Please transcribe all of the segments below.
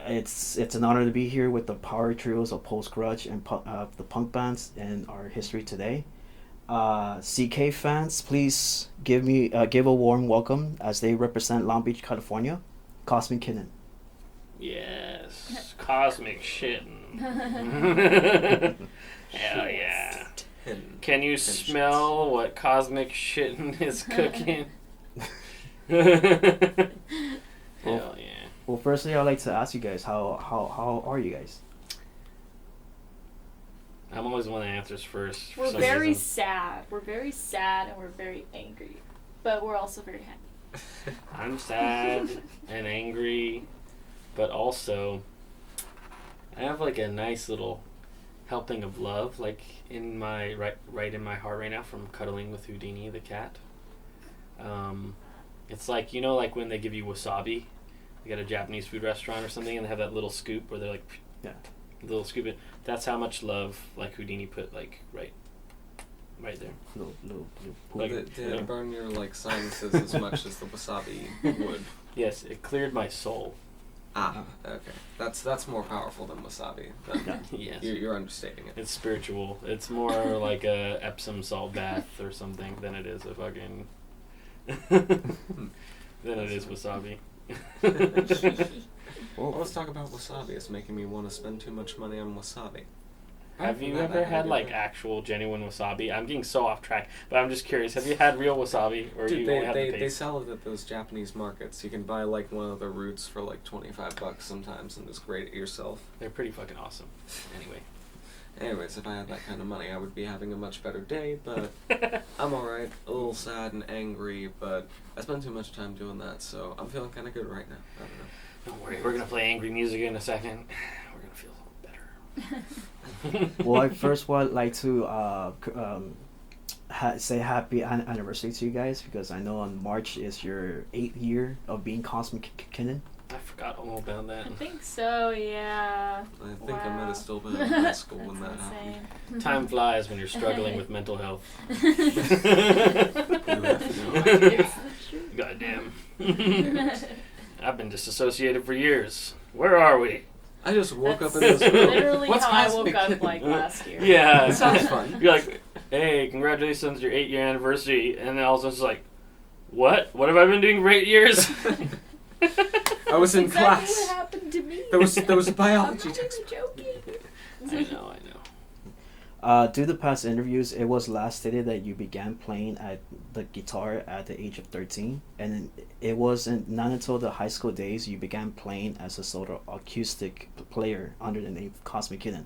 It's an honor to be here with the power trios of post-grunge and the punk bands in our history today. CK fans, please give a warm welcome as they represent Long Beach, California. Cosmic Kitten. Yes, Cosmic Kitten. Hell yeah. Can you smell what Cosmic Kitten is cooking? Hell yeah. Well, firstly, I'd like to ask you guys, how are you guys? I'm always the one that answers first. We're very sad. We're very sad and we're very angry. But we're also very happy. I'm sad and angry, but also I have like a nice little helping of love, like in my right in my heart right now from cuddling with Houdini the cat. It's like, you know, like when they give you wasabi, like at a Japanese food restaurant or something, and they have that little scoop where they're like, yeah, little scoop it. That's how much love like Houdini put like right there. Little Like, did it burn your like sinuses as much as the wasabi would? Yes, it cleared my soul. Okay. That's more powerful than wasabi. Yes. You're understating it. It's spiritual. It's more like a Epsom salt bath or something than it is a fucking than it is wasabi. Well, let's talk about wasabi. It's making me want to spend too much money on wasabi. Have you ever had like actual genuine wasabi? I'm getting so off track, but I'm just curious. Have you had real wasabi, or Dude, you only have the they paste? sell it at those Japanese markets. You can buy like one of the roots for like $25 sometimes, and just grate it yourself. They're pretty fucking awesome. Anyway. Anyways, if I had that kind of money, I would be having a much better day, but I'm alright. A little sad and angry, but I spend too much time doing that, so I'm feeling kind of good right now. I don't know. Don't worry, we're gonna play angry music in a second. We're gonna feel a little better. Well, I first would like to say happy anniversary to you guys, because I know on March is your 8th year of being Cosmic Kitten. I forgot all about that. I think so, yeah. I think I might have still been in high school when that happened. Time flies when you're struggling with mental health. Goddamn. I've been disassociated for years. Where are we? I just woke That's up in this room. literally What's how I Cosmic woke up Kitten? like last year. Yeah. That sounds fun. You're like, hey, congratulations, your 8-year anniversary. And then all of a sudden it's like, what? What have I been doing for 8 years? I was in exactly class. what happened to me. There was a biology I'm not text. even joking. I know. Due to past interviews, it was last stated that you began playing at the guitar at the age of 13, and it wasn't not until the high school days you began playing as a solo acoustic player under the name Cosmic Kitten.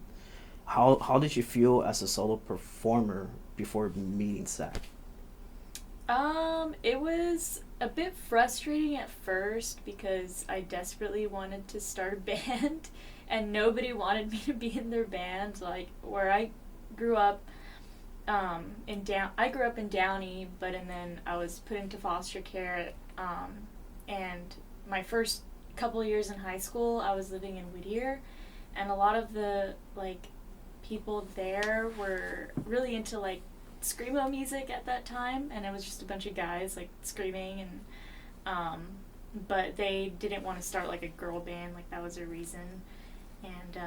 How did you feel as a solo performer before meeting Zach? It was a bit frustrating at first because I desperately wanted to start a band and nobody wanted me to be in their band. Like where I grew up I grew up in Downey, and then I was put into foster care and my first couple of years in high school I was living in Whittier, and a lot of the like people there were really into like screamo music at that time, and it was just a bunch of guys like screaming, and but they didn't want to start like a girl band, like that was their reason, and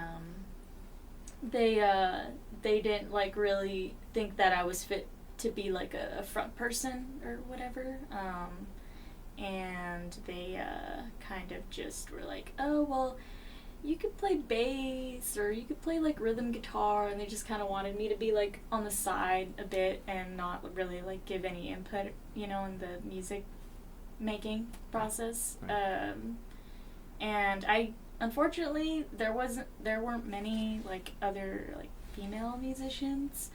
they didn't like really think that I was fit to be like a front person or whatever, and they kind of just were like, oh well, you could play bass or you could play like rhythm guitar, and they just kind of wanted me to be like on the side a bit and not really like give any input, you know, in the music making process. Right. And I unfortunately there weren't many like other like female musicians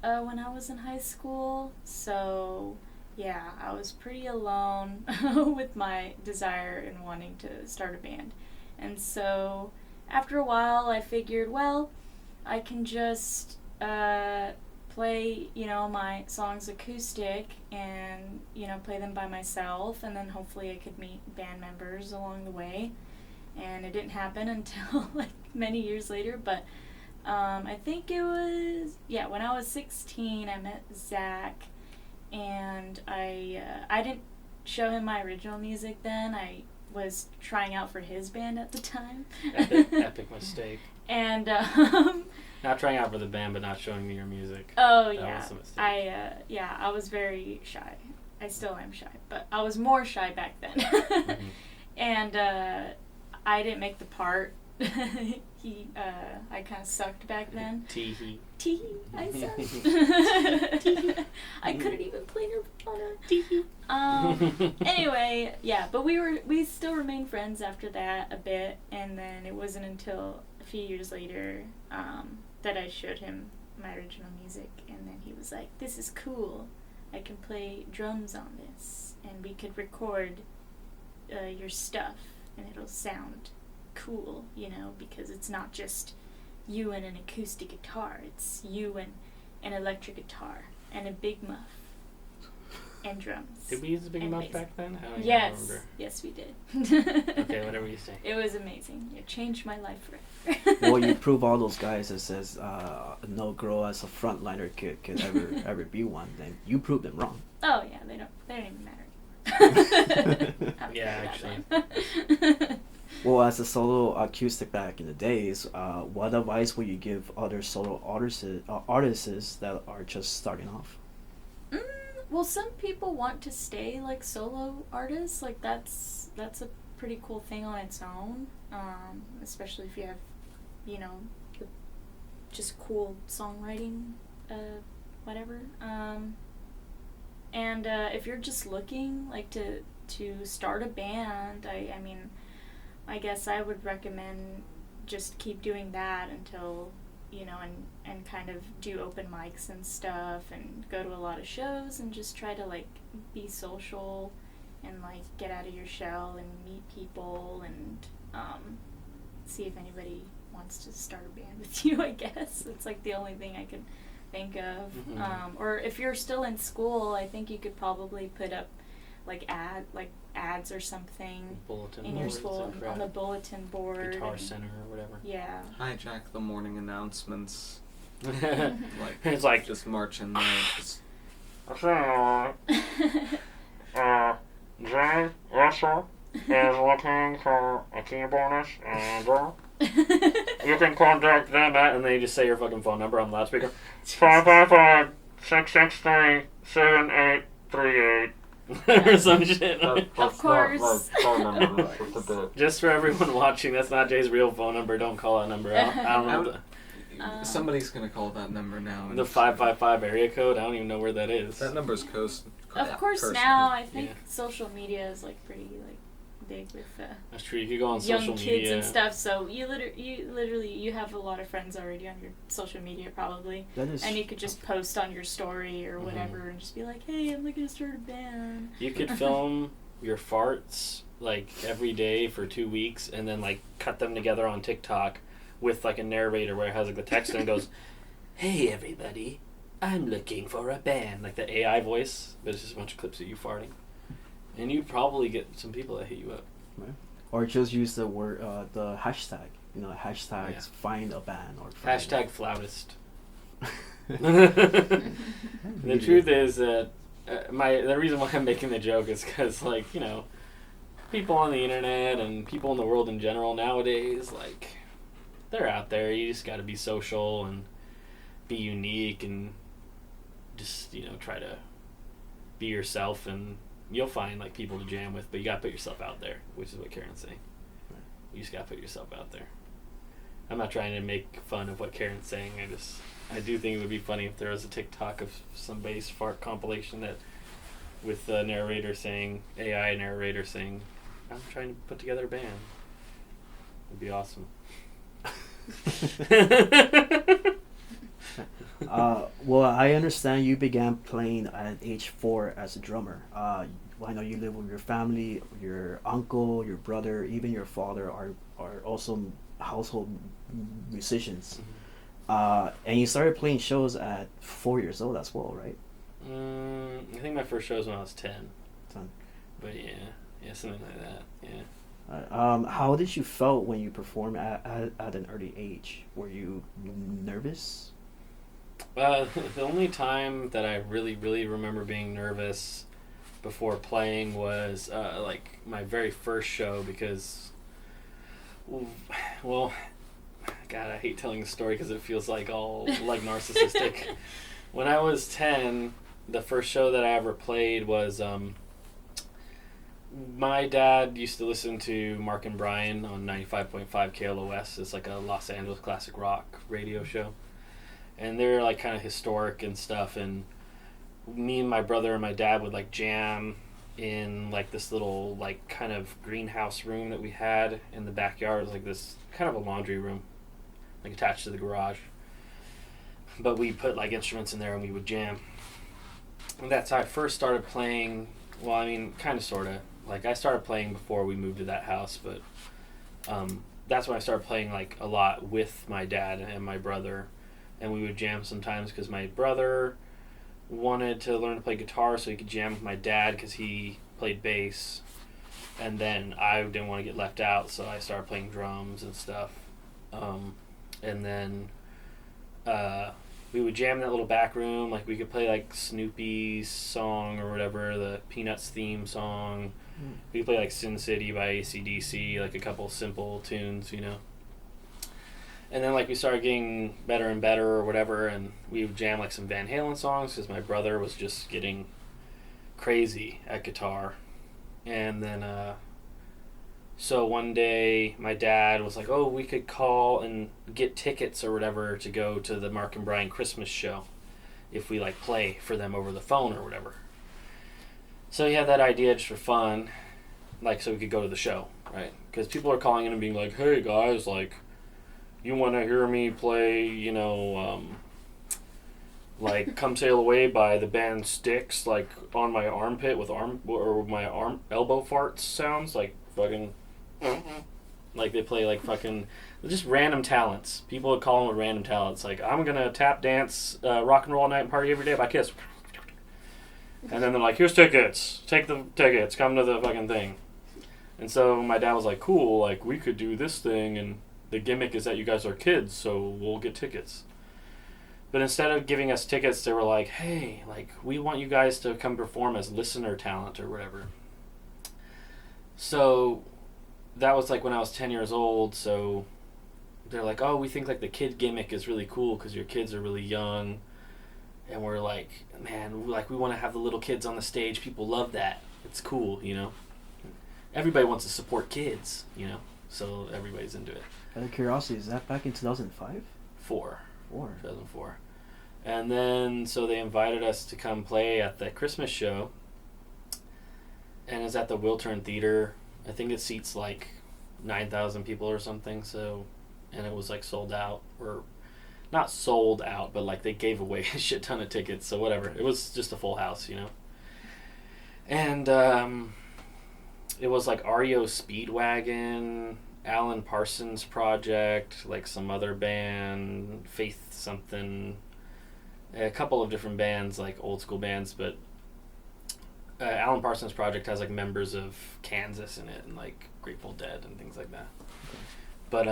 when I was in high school, so yeah, I was pretty alone with my desire in wanting to start a band. And so after a while I figured, well, I can just play, you know, my songs acoustic and, you know, play them by myself, and then hopefully I could meet band members along the way. And it didn't happen until like many years later, but I think it was, yeah, when I was 16 I met Zach, and I didn't show him my original music then. I was trying out for his band at the time. Epic mistake. And Not trying out for the band, but not showing me your music. oh That yeah, was a mistake. I was very shy. I still am shy, but I was more shy back then. Mhm. And I didn't make the part. I kind of sucked back then. Tee-hee. I sucked. I couldn't even play Nirvana. Anyway, yeah, but we still remained friends after that a bit, and then it wasn't until a few years later that I showed him my original music, and then he was like, "This is cool. I can play drums on this, and we could record your stuff, and it'll sound cool, because it's not just you and an acoustic guitar. It's you and an electric guitar and a big muff and drums." Did we use the big and muff bass. back then? I don't even Yes, remember. yes, we did. Okay, whatever you say. It was amazing. It changed my life forever. Well, you prove all those guys that says no girl as a frontliner could ever be one. Then you prove them wrong. Oh yeah, they don't even matter anymore. Yeah, actually. Well, as a solo acoustic back in the days, what advice would you give other solo artists that are just starting off? Well, some people want to stay like solo artists. Like that's a pretty cool thing on its own. Especially if you have, the just cool songwriting, whatever. And if you're just looking like to start a band, I mean, I guess I would recommend just keep doing that until, and kind of do open mics and stuff and go to a lot of shows and just try to like be social and like get out of your shell and meet people and see if anybody wants to start a band with you, I guess. It's like the only thing I could think of. Mhm. Or if you're still in school, I think you could probably put up like ads or something Bulletin in your boards school and on the crap. bulletin board. Guitar and- Center or whatever. Yeah. Hijack the morning announcements. It's like Just march in there. Just Jay Russell is looking for a keyboardist and you can contact them at, and then you just say your fucking phone number on the loudspeaker. 555-663-7838 or some shit. Of course. Just for everyone watching, that's not Jay's real phone number. Don't call that number out. I don't know somebody's gonna call that number now. the 555 area code. I don't even know where that is. That number's Of course, personal. now I think Yeah. social media is like pretty like big with That's true. You could go on young social kids media and stuff. So you literally have a lot of friends already on your social media probably, That is. and you could just post on your story or whatever and just be like, "Hey, I'm looking to start a band." You could film your farts like every day for 2 weeks, and then like cut them together on TikTok with like a narrator where it has like the text and it goes, "Hey everybody, I'm looking for a band," like the AI voice, but it's just a bunch of clips of you farting, and you probably get some people that hit you up. Right. Or just use the word, the hashtag. Hashtags Yeah. find a band or find Hashtag flautist. The The truth is that the reason why I'm making the joke is because people on the internet and people in the world in general nowadays, like, they're out there. You just got to be social and be unique and just try to be yourself, and you'll find like people to jam with. But you got to put yourself out there, which is what Karen's saying. You just got to put yourself out there. I'm not trying to make fun of what Karen's saying. I do think it would be funny if there was a TikTok of some bass fart compilation that with the narrator saying, AI narrator saying, "I'm trying to put together a band." It'd be awesome. Well, I understand you began playing at age 4 as a drummer. I know you live with your family, your uncle, your brother, even your father are also household musicians. And you started playing shows at 4 years old as well, right? I think my first show was when I was 10. 10. But yeah, something like that. Yeah. How did you felt when you performed at an early age? Were you nervous? The only time that I really, really remember being nervous before playing was like my very first show because, well, God, I hate telling the story because it feels like all like narcissistic. When I was 10, the first show that I ever played was my dad used to listen to Mark and Brian on 95.5 KLOS. It's like a Los Angeles classic rock radio show. And they're like kind of historic and stuff. And me and my brother and my dad would like jam in like this little like kind of greenhouse room that we had in the backyard. It was like this kind of a laundry room, like attached to the garage. But we put like instruments in there and we would jam. And that's how I first started playing. Well, I mean, kind of, sort of. Like, I started playing before we moved to that house, but that's when I started playing, like, a lot with my dad and my brother. And we would jam sometimes because my brother wanted to learn to play guitar so he could jam with my dad because he played bass. And then I didn't want to get left out, so I started playing drums and stuff. And then we would jam in that little back room. Like, we could play, like, Snoopy's song or whatever, the Peanuts theme song. We could play, like, Sin City by AC/DC, like, a couple simple tunes, you know. And then, like, we started getting better and better or whatever, and we would jam, like, some Van Halen songs because my brother was just getting crazy at guitar. And then, so one day my dad was like, oh, we could call and get tickets or whatever to go to the Mark and Brian Christmas show if we like play for them over the phone or whatever. So he had that idea just for fun, like so we could go to the show, right? Because people are calling in and being like, hey guys, like, you want to hear me play, you know, like Come Sail Away by the band Styx, like on my armpit with my elbow farts sounds, like fucking... Like they play like fucking just random talents. People would call them with random talents. Like, I'm gonna tap dance, rock and roll all night and party every day by Kiss. And then they're like, here's tickets. Take the tickets. Come to the fucking thing. And so my dad was like, cool, like we could do this thing and the gimmick is that you guys are kids, so we'll get tickets. But instead of giving us tickets, they were like, hey, like we want you guys to come perform as listener talent or whatever. So that was like when I was 10 years old, so they're like, oh, we think like the kid gimmick is really cool because your kids are really young. And we're like, man, like we want to have the little kids on the stage. People love that. It's cool, you know. Everybody wants to support kids, you know. So everybody's into it. Out of curiosity, is that back in 2005? 2004. And then, so they invited us to come play at the Christmas show. And it's at the Wiltern Theater. I think it seats like 9,000 people or something. So, and it was like sold out, or not sold out, but like they gave away a shit ton of tickets. So whatever. It was just a full house, you know. And it was like REO Speedwagon, Alan Parsons Project, like some other band, Faith something, a couple of different bands, like old school bands, but Alan Parsons Project has like members of Kansas in it and like Grateful Dead and things like that. But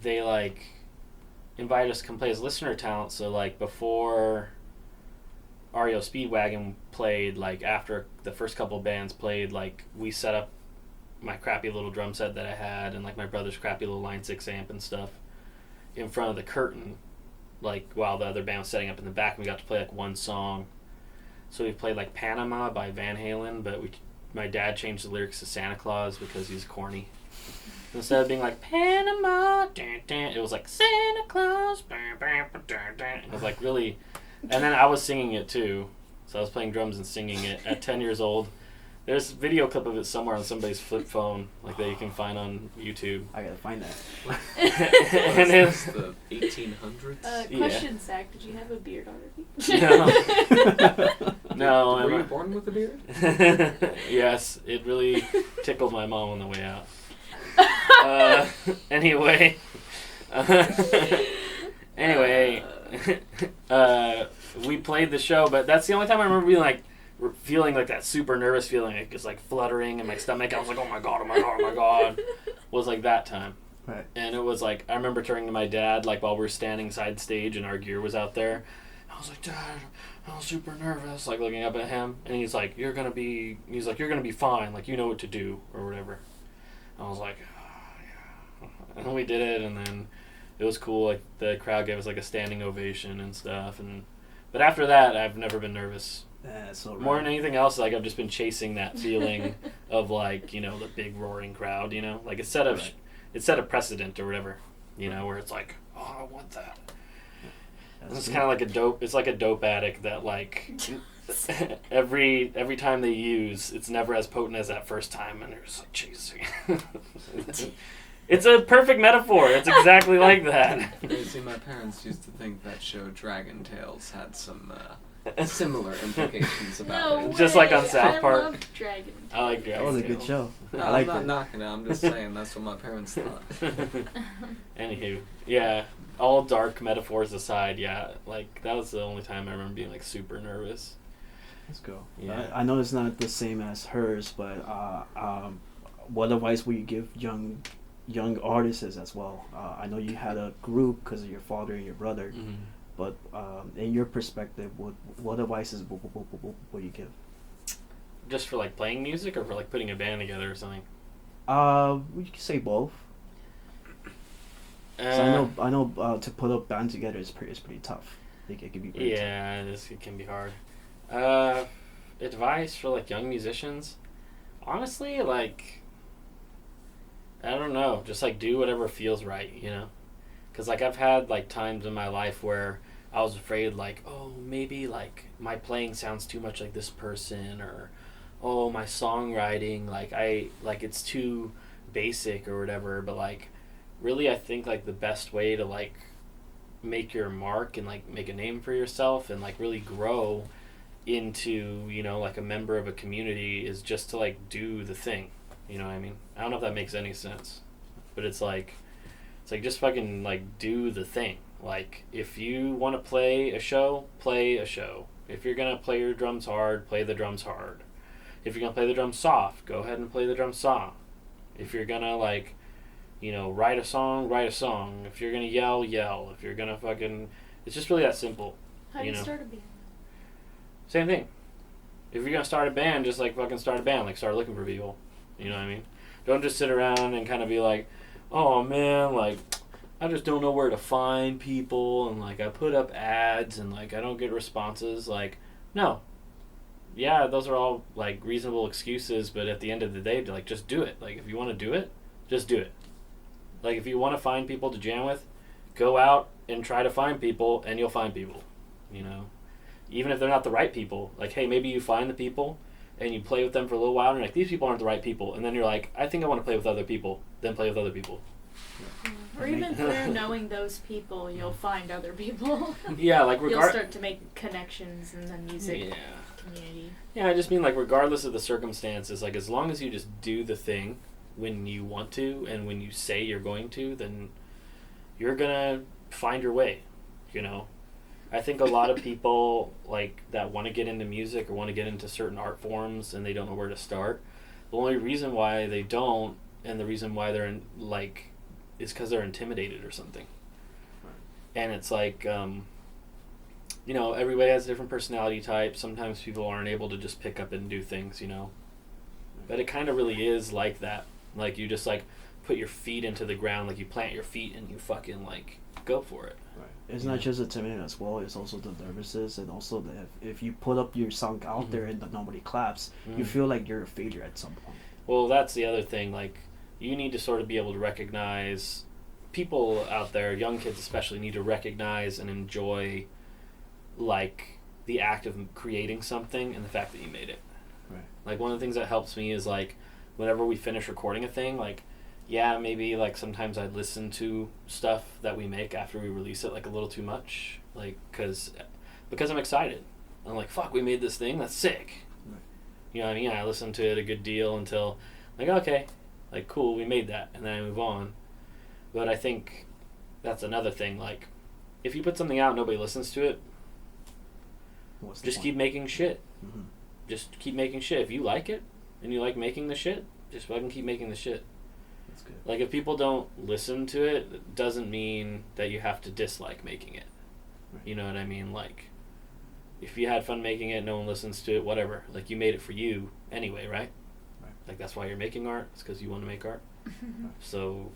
they like invited us to come play as listener talent. So like before REO Speedwagon played, like after the first couple bands played, like we set up my crappy little drum set that I had and like my brother's crappy little Line 6 amp and stuff in front of the curtain, like while the other band was setting up in the back, and we got to play like one song. So we played like Panama by Van Halen, but my dad changed the lyrics to Santa Claus because he's corny. Instead of being like Panama, it was like Santa Claus. It was like really, and then I was singing it too. So I was playing drums and singing it at 10 years old. There's a video clip of it somewhere on somebody's flip phone, like that you can find on YouTube. I gotta find that. And it's the 1800s. Question, Zach, did you have a beard already? No. Were you born with a beard? Yes, it really tickled my mom on the way out. Anyway, we played the show, but that's the only time I remember being like, feeling like that super nervous feeling, like it's like fluttering in my stomach. I was like, oh my god, was like that time. Right. And it was like, I remember turning to my dad, like while we were standing side stage and our gear was out there. I was like, Dad, I'm super nervous, like looking up at him, and he's like, you're gonna be fine, like you know what to do or whatever. I was like, oh, yeah. And then we did it, and then it was cool. Like the crowd gave us like a standing ovation and stuff, but after that, I've never been nervous. So More than anything else, like I've just been chasing that feeling of like, you know, the big roaring crowd, you know, like it set a precedent or whatever, you know, where it's like, oh, I want that. It's kind of like it's like a dope addict that like every time they use, it's never as potent as that first time, and they're just like chasing. It's a perfect metaphor. It's exactly like that. See, my parents used to think that show Dragon Tales had some similar implications about it. Just like on South Park. I love Dragon. I like Dragon That was a Tales. good show. No, I like I'm it. not knocking it. I'm just saying that's what my parents thought. Anywho, yeah, all dark metaphors aside, yeah, like that was the only time I remember being like super nervous. Let's go. Yeah. I know it's not the same as hers, but what advice would you give young artists as well? I know you had a group because of your father and your brother, Mm-hmm. but in your perspective, what advices would you give? Just for like playing music, or for like putting a band together or something. We could say both. 'Cause I know to put a band together is pretty tough. It can be very tough. Yeah, it can be hard. Advice for like young musicians, honestly, like I don't know, just like do whatever feels right, you know, because like I've had like times in my life where I was afraid like, oh, maybe like my playing sounds too much like this person, or oh, my songwriting like it's too basic or whatever, but like really I think like the best way to like make your mark and like make a name for yourself and like really grow into, you know, like a member of a community is just to like do the thing, you know what I mean? I don't know if that makes any sense, but it's like just fucking like do the thing. Like if you want to play a show, if you're gonna play your drums hard, play the drums hard. If you're gonna play the drums soft, go ahead and play the drums soft. If you're gonna like, you know, write a song. If you're gonna yell. If you're gonna fucking... It's just really that simple. How do you start a band? Same thing. If you're gonna start a band, just like fucking start a band. Like start looking for people. You know what I mean? Don't just sit around and kind of be like, oh man, like I just don't know where to find people, and like I put up ads and like I don't get responses. Like, no. Yeah, those are all like reasonable excuses, but at the end of the day, like just do it. Like if you want to do it, just do it. Like if you want to find people to jam with, go out and try to find people, and you'll find people, you know, even if they're not the right people. Like, hey, maybe you find the people and you play with them for a little while and you're like, these people aren't the right people, and then you're like, I think I want to play with other people. Then play with other people. Or even through knowing those people, you'll find other people. Yeah, like you'll start to make connections in the music community. Yeah, I just mean like regardless of the circumstances, like as long as you just do the thing when you want to and when you say you're going to, then you're gonna find your way, you know. I think a lot of people like that want to get into music or want to get into certain art forms and they don't know where to start. The only reason why they don't, and the reason why they're in, like, is because they're intimidated or something. And it's like, you know, everybody has a different personality type. Sometimes people aren't able to just pick up and do things, you know. But it kind of really is like that. Like, you just, like, put your feet into the ground, like, you plant your feet and you fucking, like, go for it. Right. It's not just the timidity as well, it's also the nervousness, and also that if you put up your song out there and nobody claps, you feel like you're a failure at some point. Well, that's the other thing. Like, you need to sort of be able to recognize, people out there, young kids especially, need to recognize and enjoy, like, the act of creating something and the fact that you made it. Right. Like, one of the things that helps me is, like, whenever we finish recording a thing, like, yeah, maybe, like, sometimes I listen to stuff that we make after we release it, like, a little too much, like, because I'm excited. I'm like, fuck, we made this thing, that's sick. Right. You know what I mean? I listen to it a good deal until, like, okay, like, cool, we made that, and then I move on. But I think that's another thing, like, if you put something out and nobody listens to it, just keep making shit. Mm-hmm. Just keep making shit. If you like it, and you like making the shit, just fucking keep making the shit. That's good. Like, if people don't listen to it, it doesn't mean that you have to dislike making it. Right. You know what I mean? Like, if you had fun making it, no one listens to it, whatever. Like, you made it for you anyway, right? Right. Like, that's why you're making art. It's because you want to make art. So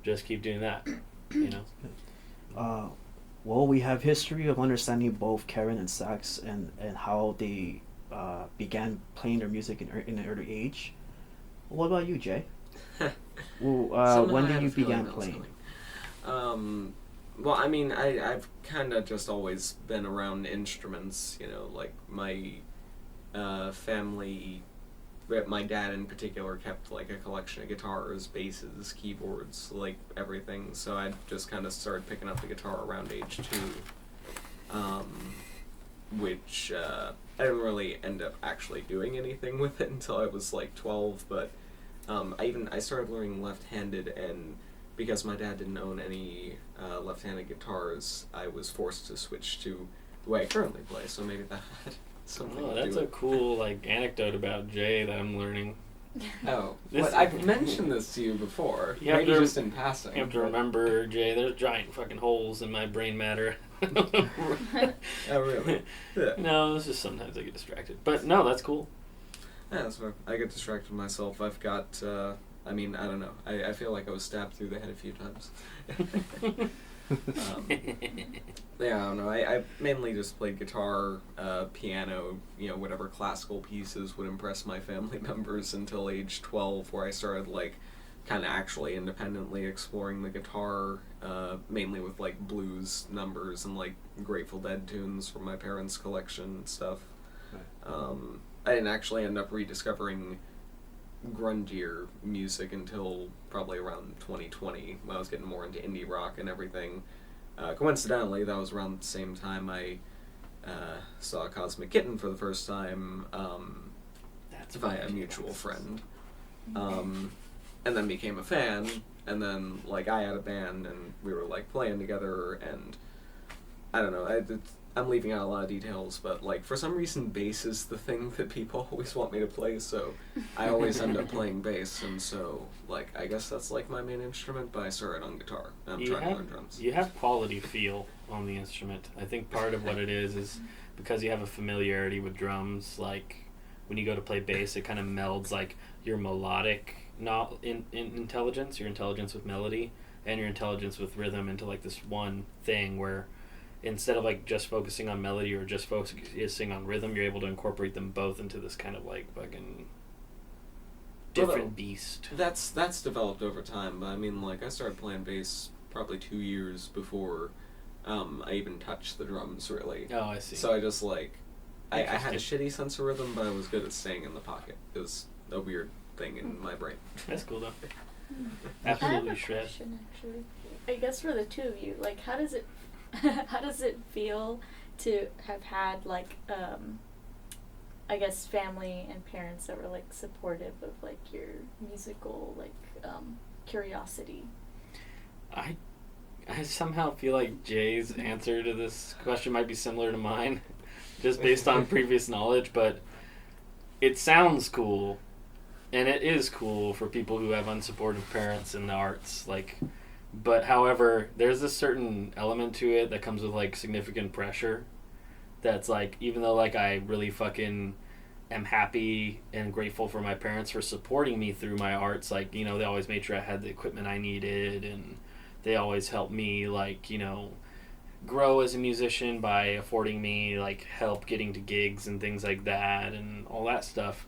just keep doing that, you know? Well, we have history of understanding both Karen and Sax and how they began playing their music in an early age. What about you, Jay? Well, when did you begin playing? Well, I mean, I've kind of just always been around instruments, you know, like my family, my dad in particular kept like a collection of guitars, basses, keyboards, like everything, so I just kind of started picking up the guitar around age 2, which I didn't really end up actually doing anything with it until I was like 12, but I started learning left-handed, and because my dad didn't own any left-handed guitars, I was forced to switch to the way I currently play, so maybe that had something to do That's a cool, like, anecdote about Jay that I'm learning. Oh, This- but I've mentioned this to you before, You have maybe to- just in passing. You have to but- remember, Jay, there's giant fucking holes in my brain matter. Oh, really? Yeah. No, it's just sometimes I get distracted. But no, that's cool. Yeah, that's fine. I get distracted myself. I've got, I mean, I don't know. I feel like I was stabbed through the head a few times. Yeah, I don't know. I mainly just played guitar, piano, you know, whatever classical pieces would impress my family members until age 12, where I started, like, kind of actually independently exploring the guitar, mainly with, like, blues numbers and, like, Grateful Dead tunes from my parents' collection and stuff. I didn't actually end up rediscovering grungier music until probably around 2020, when I was getting more into indie rock and everything. Coincidentally, that was around the same time I saw Cosmic Kitten for the first time That's via a mutual friend. And then became a fan, and then, like, I had a band, and we were, like, playing together, and I don't know, I'm leaving out a lot of details, but, like, for some reason, bass is the thing that people always want me to play, so I always end up playing bass, and so, like, I guess that's, like, my main instrument, but I started on guitar, and I'm trying to learn drums. You have quality feel on the instrument. I think part of what it is because you have a familiarity with drums, like, when you go to play bass, it kind of melds, like, your melodic intelligence, your intelligence with melody, and your intelligence with rhythm into, like, this one thing where instead of, like, just focusing on melody or just focusing on rhythm, you're able to incorporate them both into this kind of, like, fucking different beast. That's developed over time, but I mean, like, I started playing bass probably 2 years before I even touched the drums, really. Oh, I see. So I just, like, I had a Interesting. shitty sense of rhythm, but I was good at staying in the pocket. It was a weird thing in my brain. That's cool, though. I have Absolutely a shred. question, actually. I guess for the two of you, like, how does it feel to have had, like, I guess family and parents that were, like, supportive of, like, your musical, like, curiosity? I somehow feel like Jay's answer to this question might be similar to mine, just based on previous knowledge, but it sounds cool, and it is cool for people who have unsupportive parents in the arts, like, but however, there's a certain element to it that comes with, like, significant pressure that's, like, even though, like, I really fucking am happy and grateful for my parents for supporting me through my arts, like, you know, they always made sure I had the equipment I needed, and they always helped me, like, you know, grow as a musician by affording me, like, help getting to gigs and things like that and all that stuff.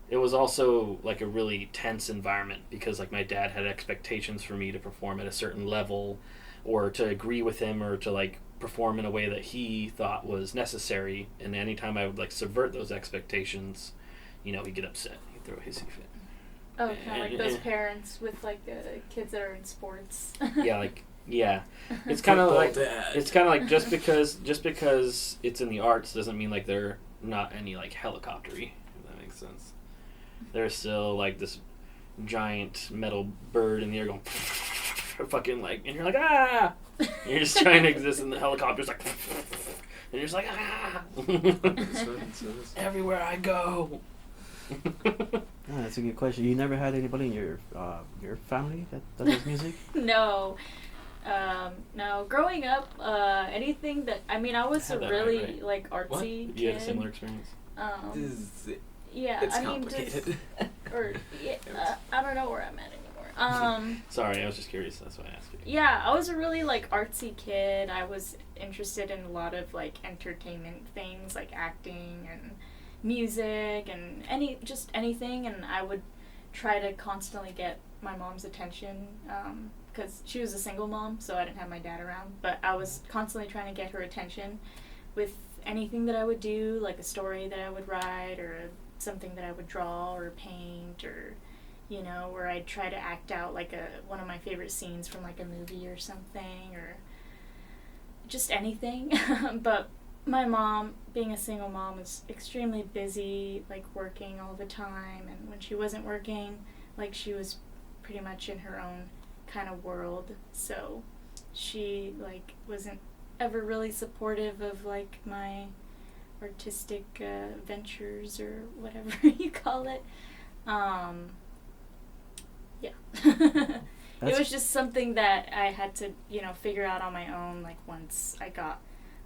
It was also, like, a really tense environment because, like, my dad had expectations for me to perform at a certain level or to agree with him or to, like, perform in a way that he thought was necessary, and anytime I would, like, subvert those expectations, you know, he'd get upset. He'd throw a hissy fit. Oh, kind of like those parents with, like, kids that are in sports. Yeah, like, yeah. It's kind of like, Dad. it's kind of like just because it's in the arts doesn't mean, like, they're not any, like, helicoptery, if that makes sense. There's still, like, this giant metal bird in the air going fucking, like, and you're like, ah! And you're just trying to exist in the helicopter's like, and you're just like, ah! Everywhere I go. Ah, that's a good question. You never had anybody in your family that does music? No. No, growing up, anything that I mean, I was I a had that really right. like What? artsy kid. You had a similar experience? Yeah, It's I mean, complicated. or yeah, I don't know where I'm at anymore. Sorry, I was just curious. That's why I asked you. Yeah, I was a really like artsy kid. I was interested in a lot of like entertainment things, like acting and music and anything. And I would try to constantly get my mom's attention because she was a single mom, so I didn't have my dad around. But I was constantly trying to get her attention with anything that I would do, like a story that I would write or something that I would draw or paint or, you know, where I'd try to act out like one of my favorite scenes from like a movie or something or just anything. But my mom, being a single mom, was extremely busy, like working all the time, and when she wasn't working, like she was pretty much in her own kind of world, so she like wasn't ever really supportive of like my artistic ventures or whatever you call it. Yeah. It was just something that I had to, you know, figure out on my own, like once I got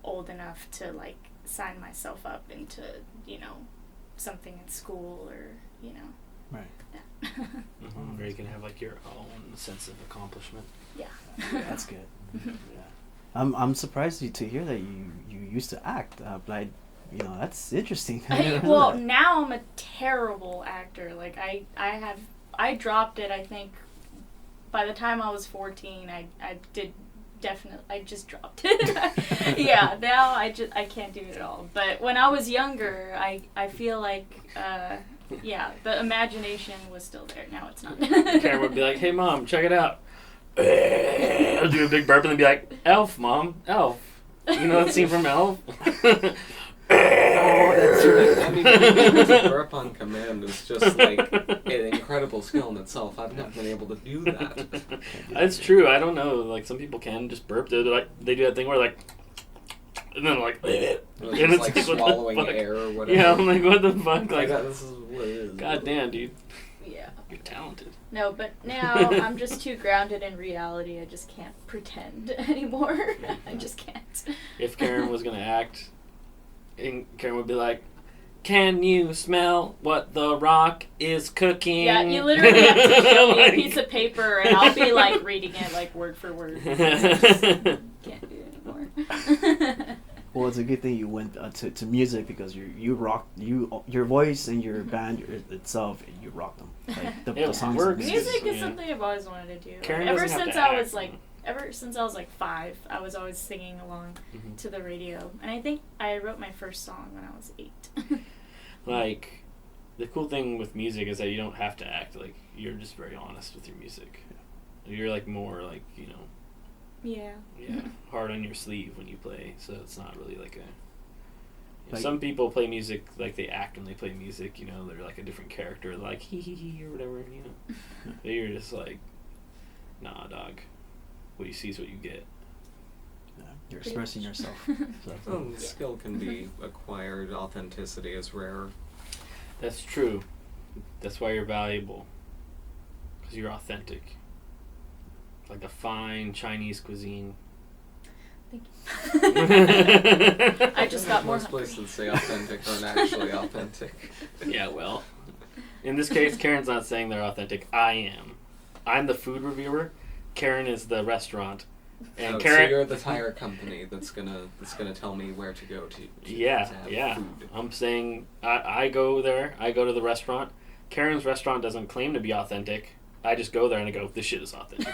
old enough to like sign myself up into, you know, something in school or, you know. Right. Yeah. Where you can have like your own sense of accomplishment. Yeah. That's good. Yeah. I'm surprised to hear that you used to act. But you know, that's interesting. Well, now I'm a terrible actor. Like I dropped it. I think by the time I was 14, I just dropped it. Yeah, now I can't do it at all. But when I was younger, I feel like yeah, the imagination was still there. Now it's not. Karen would be like, "Hey, Mom, check it out." I'll do a big burp and then be like, "Elf, Mom, Elf." You know that scene from Elf? Oh, that's right. I mean, being able to burp on command is just like an incredible skill in itself. I've not been able to do that. That's true. I don't know. Like some people can just burp. They're like they do that thing where like, and then like, It's and just like what the swallowing fuck? air or whatever. Yeah, I'm like, what the fuck? Like, Like, this is what it is. God damn, dude, Yeah. you're talented. No, but now I'm just too grounded in reality. I just can't pretend anymore. I just can't. If Karen was gonna act, and Karen would be like, "Can you smell what the Rock is cooking?" Yeah, you literally have to show me a Like- piece of paper and I'll be like reading it like word for word. I just can't do it anymore. Well, it's a good thing you went to music because you rock your voice and your band itself, you rock them. Like the It songs. works. Music is Yeah. something I've always wanted to do. Karen Ever doesn't have since to I act. was like, ever since I was like 5, I was always singing along Mhm. to the radio, and I think I wrote my first song when I was 8. Like, the cool thing with music is that you don't have to act. Like, you're just very honest with your music. You're like more like, you know, Yeah. hard on your sleeve when you play. So it's not really like a. Like- Some people play music like they act when they play music. You know, they're like a different character, like hee hee hee or whatever. You know, but you're just like, nah, dog. What you see is what you get. Yeah, you're expressing yourself. So. Well, skill can be acquired. Authenticity is rare. That's true. That's why you're valuable. Because you're authentic. Like the fine Chinese cuisine. Thank you. I just got more Most hungry. places say authentic aren't actually authentic. Yeah, well, in this case, Karen's not saying they're authentic. I am. I'm the food reviewer. Karen is the restaurant. And So Karen, you're the tire company that's gonna tell me where to go to yeah, have yeah. food. I'm saying I go there. I go to the restaurant. Karen's restaurant doesn't claim to be authentic. I just go there and I go, this shit is authentic.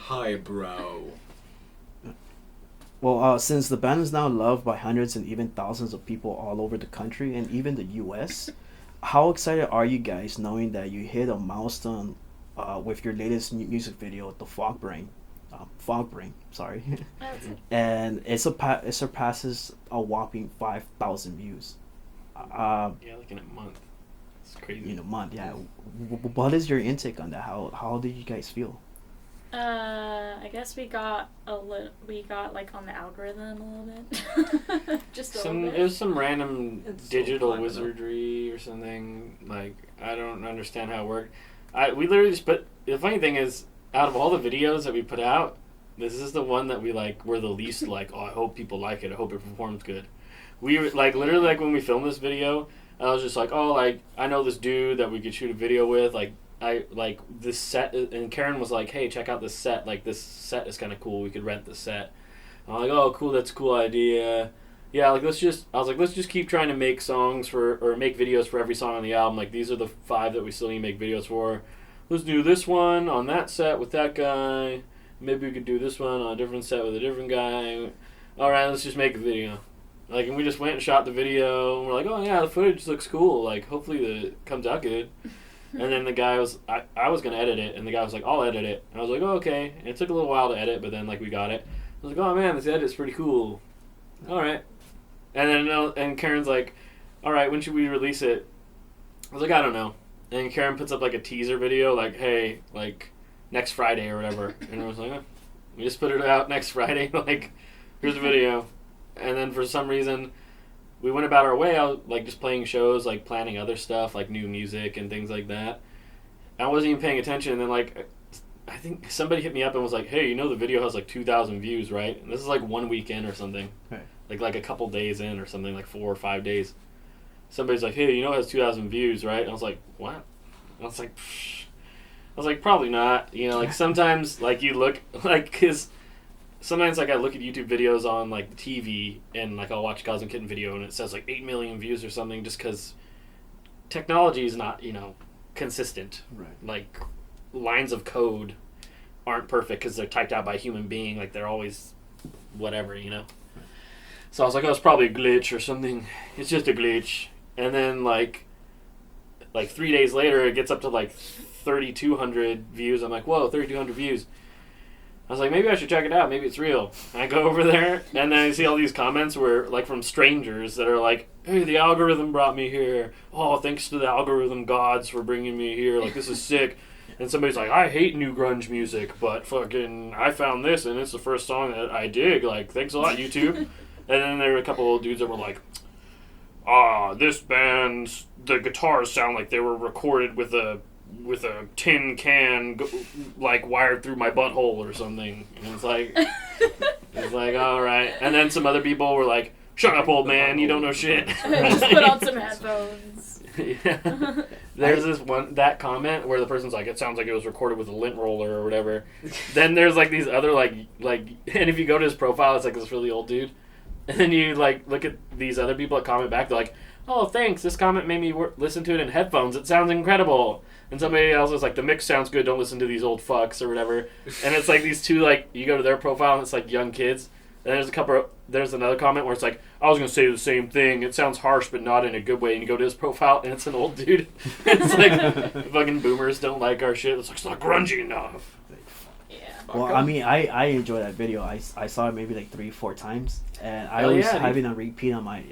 Hi, bro. Well, since the band is now loved by hundreds and even thousands of people all over the country and even the U.S., how excited are you guys knowing that you hit a milestone with your latest music video, the Fog Brain? Sorry. That's it. And it surpasses a whopping 5,000 views. Yeah, like in a month. It's crazy. In a month, yeah. What is your intake on that? How did you guys feel? I guess we got like on the algorithm a little bit. Just a little bit. It was some random It's still digital climbing up. wizardry or something. Like, I don't understand how it worked. We literally just put. The funny thing is, out of all the videos that we put out, this is the one that we like. We're the least like. Oh, I hope people like it. I hope it performs good. We were like literally like when we filmed this video, I was just like, oh, like I know this dude that we could shoot a video with. Like I like this set, and Karen was like, hey, check out this set. Like this set is kind of cool. We could rent the set. I'm like, oh, cool. That's a cool idea. Yeah, like let's just keep trying to make songs or make videos for every song on the album. Like these are the 5 that we still need to make videos for. Let's do this one on that set with that guy. Maybe we could do this one on a different set with a different guy. All right, let's just make a video. Like, and we just went and shot the video. And we're like, oh yeah, the footage looks cool. Like, hopefully it comes out good. And then the guy was, I was gonna edit it, and the guy was like, I'll edit it. And I was like, oh okay. And it took a little while to edit, but then like we got it. I was like, oh man, this edit's pretty cool. All right. And then and Karen's like, all right, when should we release it? I was like, I don't know. And Karen puts up like a teaser video, like, hey, like next Friday or whatever. And I was like, oh, we just put it out next Friday. Like, here's a video. And then for some reason, we went about our way. I was like just playing shows, like planning other stuff, like new music and things like that. I wasn't even paying attention. And then like, I think somebody hit me up and was like, hey, you know the video has like 2,000 views, right? And this is like 1 weekend or something. Right. Like a couple days in or something, like 4 or 5 days. Somebody's like, hey, you know it has 2,000 views, right? And I was like, what? I was like, psh. I was like, probably not. You know, like sometimes like you look, like, because sometimes like I look at YouTube videos on like the TV and like I'll watch a Cosmic Kitten video and it says like 8 million views or something just because technology is not, you know, consistent. Right. Like lines of code aren't perfect because they're typed out by a human being. Like they're always whatever, you know. So I was like, oh, it's probably a glitch or something. It's just a glitch. And then like 3 days later, it gets up to like 3,200 views. I'm like, whoa, 3,200 views. I was like, maybe I should check it out. Maybe it's real. I go over there, and then I see all these comments where, like, from strangers that are like, hey, the algorithm brought me here. Oh, thanks to the algorithm gods for bringing me here. Like, this is sick. And somebody's like, I hate new grunge music, but fucking, I found this, and it's the first song that I dig. Like, thanks a lot, YouTube. And then there were a couple of dudes that were like, this band, the guitars sound like they were recorded with a tin can like wired through my butthole or something. And it's like all right. And then some other people were like, shut up, old man, you don't know shit. Just put on some headphones. Yeah. There's that comment where the person's like, it sounds like it was recorded with a lint roller or whatever. Then there's like these other like and if you go to his profile, it's like this really old dude. And then you like look at these other people that comment back, they're like, oh, thanks, this comment made me listen to it in headphones. It sounds incredible. And somebody else is like, the mix sounds good, don't listen to these old fucks or whatever. And it's like these two, like, you go to their profile and it's like young kids. And there's another comment where it's like, I was going to say the same thing. It sounds harsh, but not in a good way. And you go to his profile and it's an old dude. It's like, fucking boomers don't like our shit. It's like, it's not grungy enough. Well, I mean, I enjoy that video. I saw it maybe like 3-4 times, and I always have it on repeat on my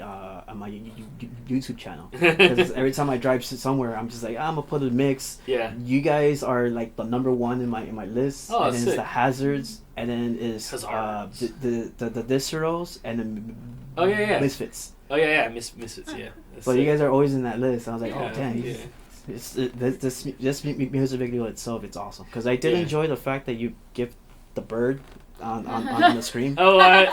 YouTube channel. Because every time I drive somewhere, I'm just like, I'm gonna put a mix. Yeah. You guys are like the number 1 in my list, and then it's the Hazards, and then it's the Viscerals, and then Misfits. Oh yeah, Misfits. Yeah. But you guys are always in that list. I was like, oh damn. Yeah. This music video itself, it's awesome because I did enjoy the fact that you give the bird on the screen. Yeah,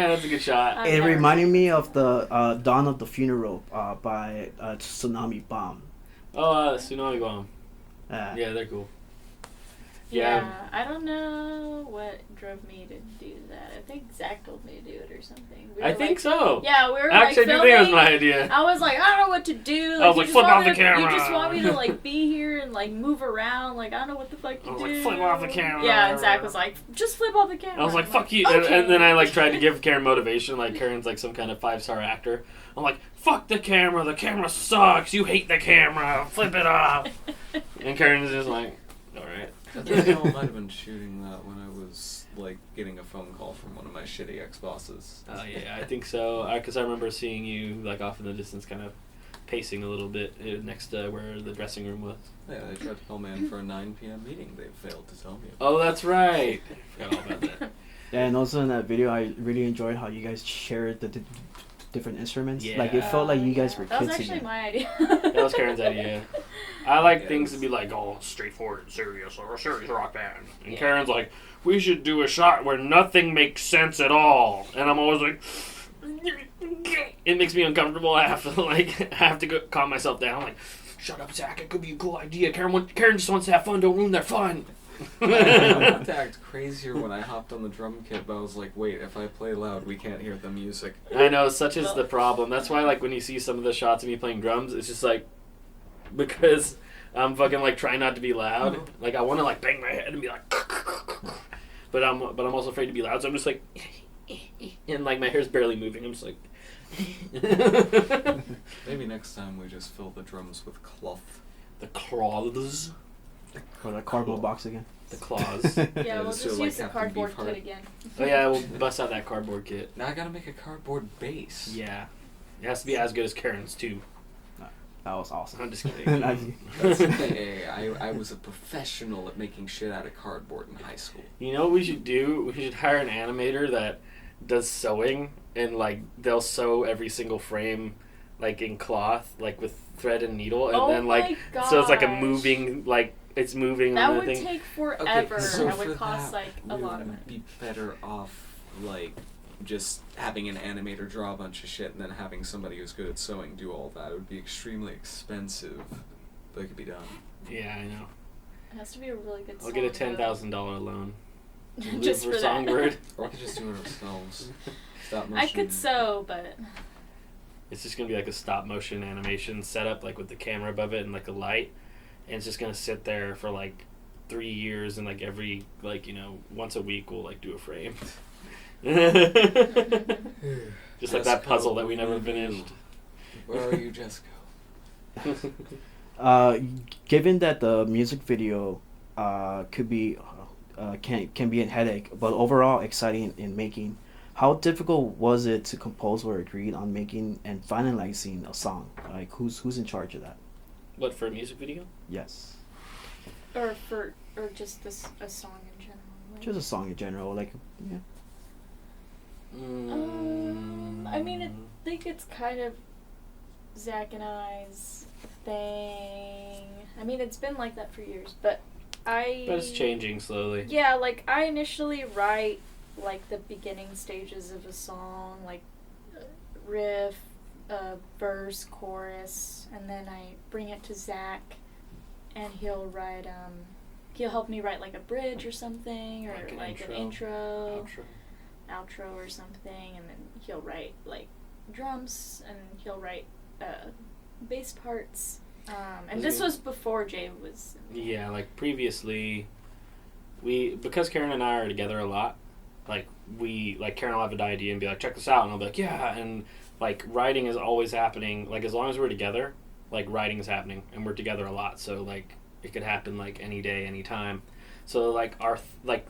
that's a good shot. It reminded me of the Dawn of the Funeral by Tsunami Bomb. Tsunami Bomb. Yeah, they're cool. Yeah, I don't know what drove me to do that. I think Zach told me to do it or something. I think so. Yeah, we were actually, filming. I think it was my idea. I was like, I don't know what to do. Like, I was like, flip off the camera. You just want me to like be here and like move around. Like, I don't know what the fuck to do. Like, flip off the camera. Yeah, and Zach was like, just flip off the camera. I was like, fuck you. Okay. And then I like tried to give Karen motivation. Like, Karen's like some kind of 5-star actor. I'm like, fuck the camera. The camera sucks. You hate the camera. Flip it off. And Karen's just like, all right. I think I might have been shooting that when I was like getting a phone call from one of my shitty ex-bosses. Oh yeah, I think so. Because I remember seeing you like off in the distance, kind of pacing a little bit next to where the dressing room was. Yeah, they tried to call me in for a 9 p.m. meeting. They failed to tell me about. Oh, that's right. I forgot all about that. Yeah, and also in that video, I really enjoyed how you guys shared the different instruments. Yeah. Like it felt like you guys were kids. That was actually my idea. That was Karen's idea. I like things to be like all straightforward and serious, or a serious rock band. And Karen's like, we should do a shot where nothing makes sense at all. And I'm always like, it makes me uncomfortable. I have to calm myself down. I'm like, shut up, Zach. It could be a cool idea. Karen just wants to have fun. Don't ruin their fun. I wanted to act crazier when I hopped on the drum kit, but I was like, wait, if I play loud, we can't hear the music. I know, such is the problem. That's why, like, when you see some of the shots of me playing drums, it's just like, because I'm fucking like trying not to be loud. Like, I want to like bang my head and be like, but I'm also afraid to be loud. So I'm just like, and like my hair's barely moving. I'm just like. Maybe next time we just fill the drums with cloth. The claws. Or the cardboard box again. The claws. Yeah, we'll just use the cardboard kit again. Oh yeah, we'll bust out that cardboard kit. Now I gotta make a cardboard base. Yeah. It has to be as good as Karen's too. That was awesome. I'm just kidding. I was a professional at making shit out of cardboard in high school. You know what we should do? We should hire an animator that does sewing, and like they'll sew every single frame like in cloth, like with thread and needle, and then like so it's like a moving, like it's moving. That on would the thing. take forever. Okay, so that would for cost that, like a lot of money. We'd be better off like just having an animator draw a bunch of shit and then having somebody who's good at sewing do all that. It would be extremely expensive, but it could be done. Yeah, I know. It has to be a really good song. I'll get a $10,000 loan. Just for Songbird. Or we could just do it ourselves. Stop I motion. could sew, but It's just gonna be like a stop motion animation setup, like with the camera above it and like a light, and it's just gonna sit there for like 3 years, and like every once a week we'll like do a frame. Just like that puzzle that we never finished. Where are you, Jessica? Given that the music video could be can be a headache, but overall exciting in making, how difficult was it to compose or agreed on making and finalizing a song? Like who's in charge of that? What, for a music video? Yes, or just a song in general. Like. just a song in general. Like yeah. I mean, I think it's kind of Zach and I's thing. I mean, it's been like that for years, but it's changing slowly. Yeah, like I initially write like the beginning stages of a song, like riff, verse, chorus, and then I bring it to Zach, and he'll help me write like a bridge or something, or like an intro. Outro or something, and then he'll write like drums, and he'll write bass parts. And this was before Jay was. Yeah, like previously, because Karen and I are together a lot, like Karen will have an idea and be like, check this out, and I'll be like, yeah, and like writing is always happening. Like as long as we're together, like writing is happening, and we're together a lot, so like it could happen like any day, any time. So like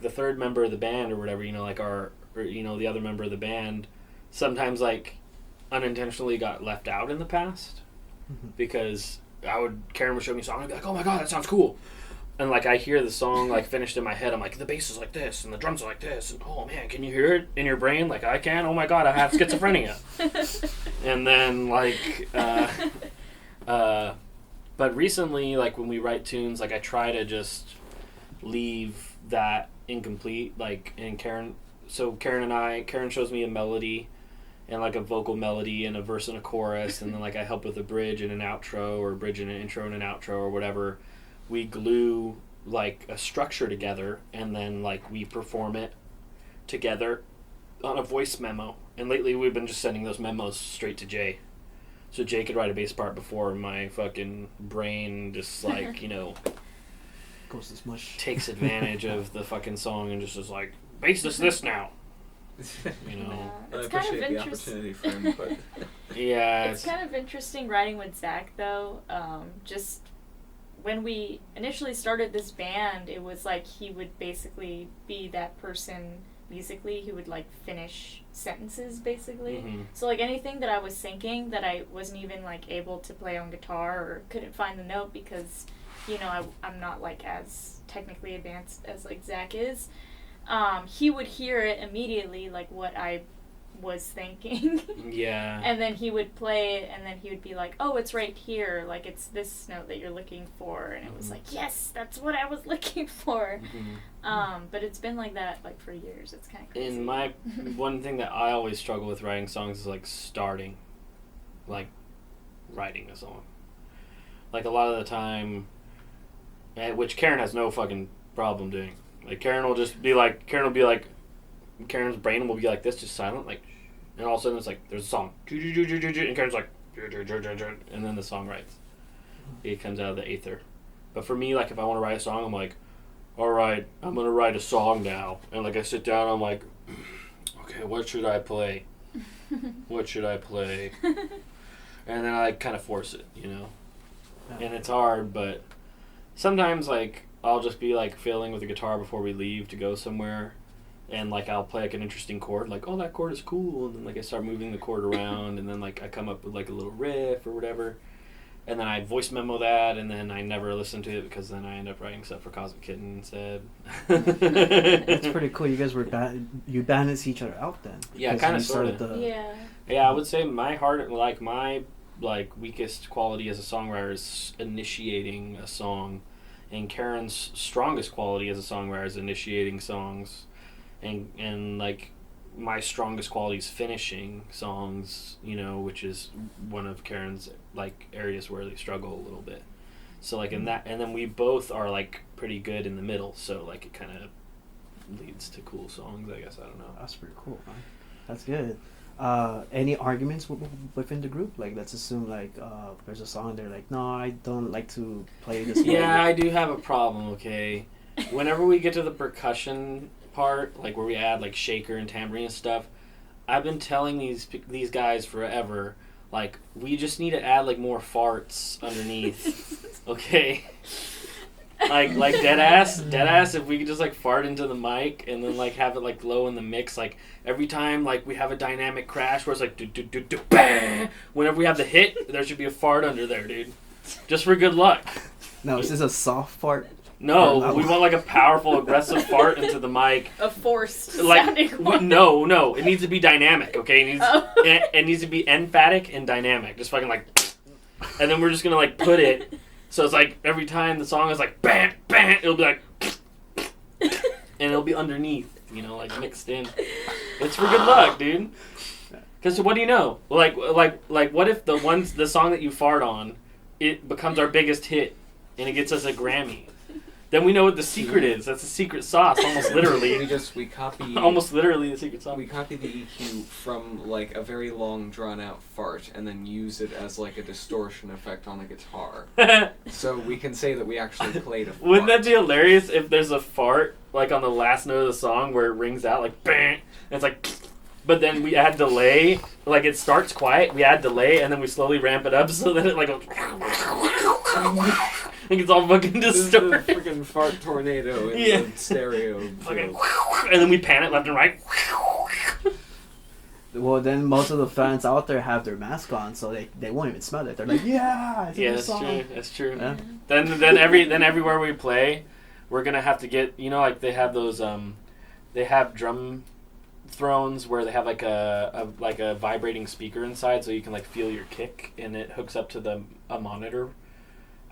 the third member of the band or whatever, the other member of the band sometimes like unintentionally got left out in the past because Karen would show me a song and I'd be like, oh my god, that sounds cool, and like I hear the song like finished in my head, I'm like, the bass is like this and the drums are like this, and oh man, can you hear it in your brain like I can? Oh my god, I have schizophrenia. And then like but recently, like when we write tunes, like I try to just leave that incomplete, like, and Karen shows me a melody and like a vocal melody and a verse and a chorus, and then like I help with a bridge and an outro, or a bridge and an intro and an outro, or whatever. We glue like a structure together, and then like we perform it together on a voice memo. And lately we've been just sending those memos straight to Jay, so Jay could write a bass part before my fucking brain just like Goes to smush. takes advantage of the fucking song and just is like, bass this now. Yeah, I it's kind of appreciate the opportunity for him, but Yeah, it's kind of interesting writing with Zach though. Just when we initially started this band, it was like he would basically be that person musically who would like finish sentences basically. Mm-hmm. So like anything that I was thinking that I wasn't even like able to play on guitar or couldn't find the note because I'm not like as technically advanced as like Zach is. He would hear it immediately, like what I was thinking. Yeah. And then he would play it, and then he would be like, oh, it's right here, like it's this note that you're looking for, and it was like, yes, that's what I was looking for. But it's been like that like for years. It's kind of crazy. In my one thing that I always struggle with writing songs is like starting, like writing a song. Like a lot of the time, which Karen has no fucking problem doing. Like Karen will be like, Karen's brain will be like this, just silent, like, and all of a sudden it's like there's a song, and Karen's like, and then the song writes. It comes out of the aether. But for me, like if I want to write a song, I'm like, all right, I'm gonna write a song now, and like I sit down, I'm like, okay, what should I play? What should I play? And then I like kind of force it, you know, and it's hard, but sometimes like I'll just be like fiddling with the guitar before we leave to go somewhere, and like I'll play like an interesting chord, like, oh, that chord is cool, and then like I start moving the chord around, and then like I come up with like a little riff or whatever, and then I voice memo that, and then I never listen to it because then I end up writing stuff for Cosmic Kitten instead. That's pretty cool. You guys were you balanced each other out then. Yeah, kind of, sort of. Yeah, I would say my weakest quality as a songwriter is initiating a song, and Karen's strongest quality as a songwriter is initiating songs, and like my strongest quality is finishing songs, you know, which is one of Karen's like areas where they struggle a little bit. So like in that, and then we both are like pretty good in the middle, so like it kind of leads to cool songs, I guess. I don't know. That's pretty cool, man. That's good. Any arguments within the group? Like, let's assume like there's a song they're like, no, I don't like to play this. Yeah, I do have a problem. Okay, whenever we get to the percussion part, like where we add like shaker and tambourine and stuff, I've been telling these guys forever, like, we just need to add like more farts underneath. Okay. Like dead ass, if we could just like fart into the mic and then like have it like low in the mix, like every time like we have a dynamic crash where it's like do do do do bang, whenever we have the hit, there should be a fart under there, dude. Just for good luck. No, is this a soft fart? No, we want like a powerful, aggressive fart into the mic. A forced like sounding one. No, it needs to be dynamic, okay? It needs to be emphatic and dynamic. Just fucking like, and then we're just gonna like put it. So it's like every time the song is like bam, bam, it'll be like, and it'll be underneath, you know, like mixed in. It's for good luck, dude. Because what do you know? Like, what if the song that you fart on, it becomes our biggest hit, and it gets us a Grammy? Then we know what the secret is. That's the secret sauce, almost literally. We copy almost literally the secret sauce. We copy the EQ from like a very long, drawn-out fart, and then use it as like a distortion effect on a guitar. So we can say that we actually played a fart. Wouldn't that be hilarious if there's a fart like on the last note of the song where it rings out like bang, and it's like, but then we add delay. Like it starts quiet, we add delay, and then we slowly ramp it up so that it like goes. I think it's all fucking distorted. This is a freaking fart tornado in the stereo. Fucking, and then we pan it left and right. Well, then most of the fans out there have their mask on, so they won't even smell it. They're like, yeah, it's yeah, that's true. That's true. Yeah. Then everywhere we play, we're gonna have to get, you know, like they have those they have drum thrones where they have like a vibrating speaker inside, so you can like feel your kick, and it hooks up to a monitor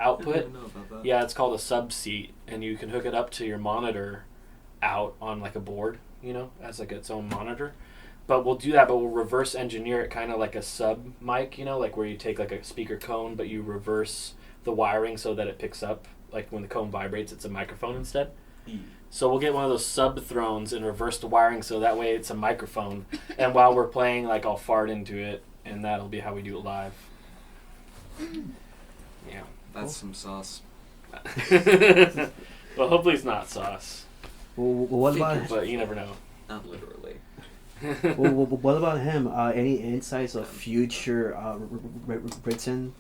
output. I didn't know about that. Yeah, it's called a sub seat, and you can hook it up to your monitor out on like a board, you know, as like its own monitor. But we'll do that, but we'll reverse engineer it kind of like a sub mic, you know, like where you take like a speaker cone, but you reverse the wiring so that it picks up, like when the cone vibrates, it's a microphone instead. So we'll get one of those sub thrones and reverse the wiring so that way it's a microphone. And while we're playing, like I'll fart into it, and that'll be how we do it live. Yeah. That's some sauce. Well, hopefully it's not sauce. Well, what about? But you never know. Not literally. What about him? Any insights of future written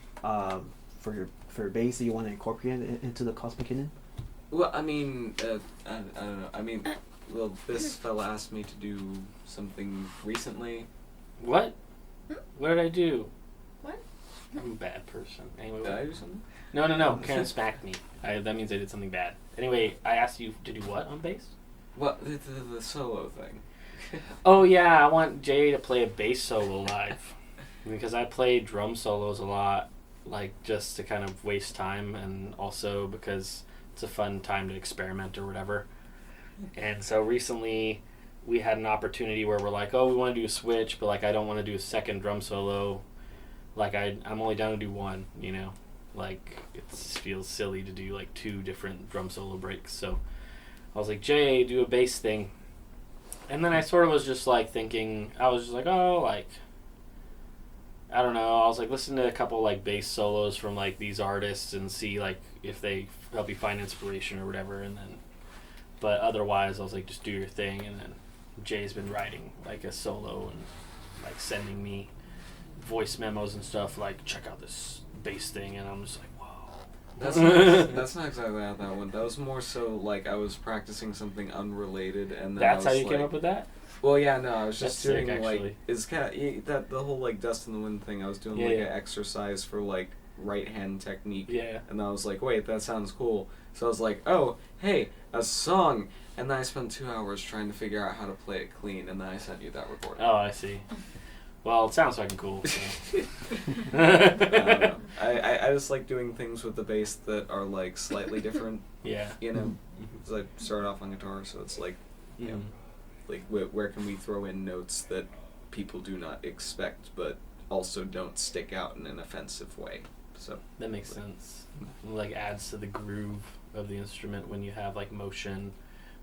for your bass that you want to incorporate into the Cosmic Kitten? Well, I mean, I don't know. I mean, well, this fella asked me to do something recently. What? What did I do? What? I'm a bad person. Anyway, Did I do something? No. Karen smacked me. That means I did something bad. Anyway, I asked you to do what on bass? Well, the solo thing. Oh yeah, I want Jay to play a bass solo live because I play drum solos a lot, like just to kind of waste time, and also because it's a fun time to experiment or whatever. And so recently, we had an opportunity where we're like, oh, we want to do a switch, but like I don't want to do a second drum solo. Like I'm only down to do one, you know. Like it feels silly to do like 2 different drum solo breaks. So I was like, Jay, do a bass thing. And then I sort of was just like thinking, I was just like, oh, like, I don't know. I was like, listen to a couple like bass solos from like these artists and see like if they help you find inspiration or whatever. And then, but otherwise, I was like, just do your thing. And then Jay's been writing like a solo and like sending me voice memos and stuff like, check out this bass thing. And I'm just like, That's not exactly how that went. That was more so like I was practicing something unrelated, and then that's I how was you came up with that? Well, yeah, no, I was just That's doing sick, like actually. it's kind of that the whole like dust in the wind thing. I was doing Yeah, like yeah. an exercise for like right hand technique, Yeah. and I was like, wait, that sounds cool. So I was like, oh, hey, a song, and then I spent 2 hours trying to figure out how to play it clean, and then I sent you that recording. Oh, I see. Well, it sounds fucking cool. So. I don't know. I just like doing things with the bass that are like slightly different. Yeah. You know, because I started off on guitar, so it's like, you know, like where can we throw in notes that people do not expect, but also don't stick out in an offensive way. So That makes sense. It, like adds to the groove of the instrument when you have like motion,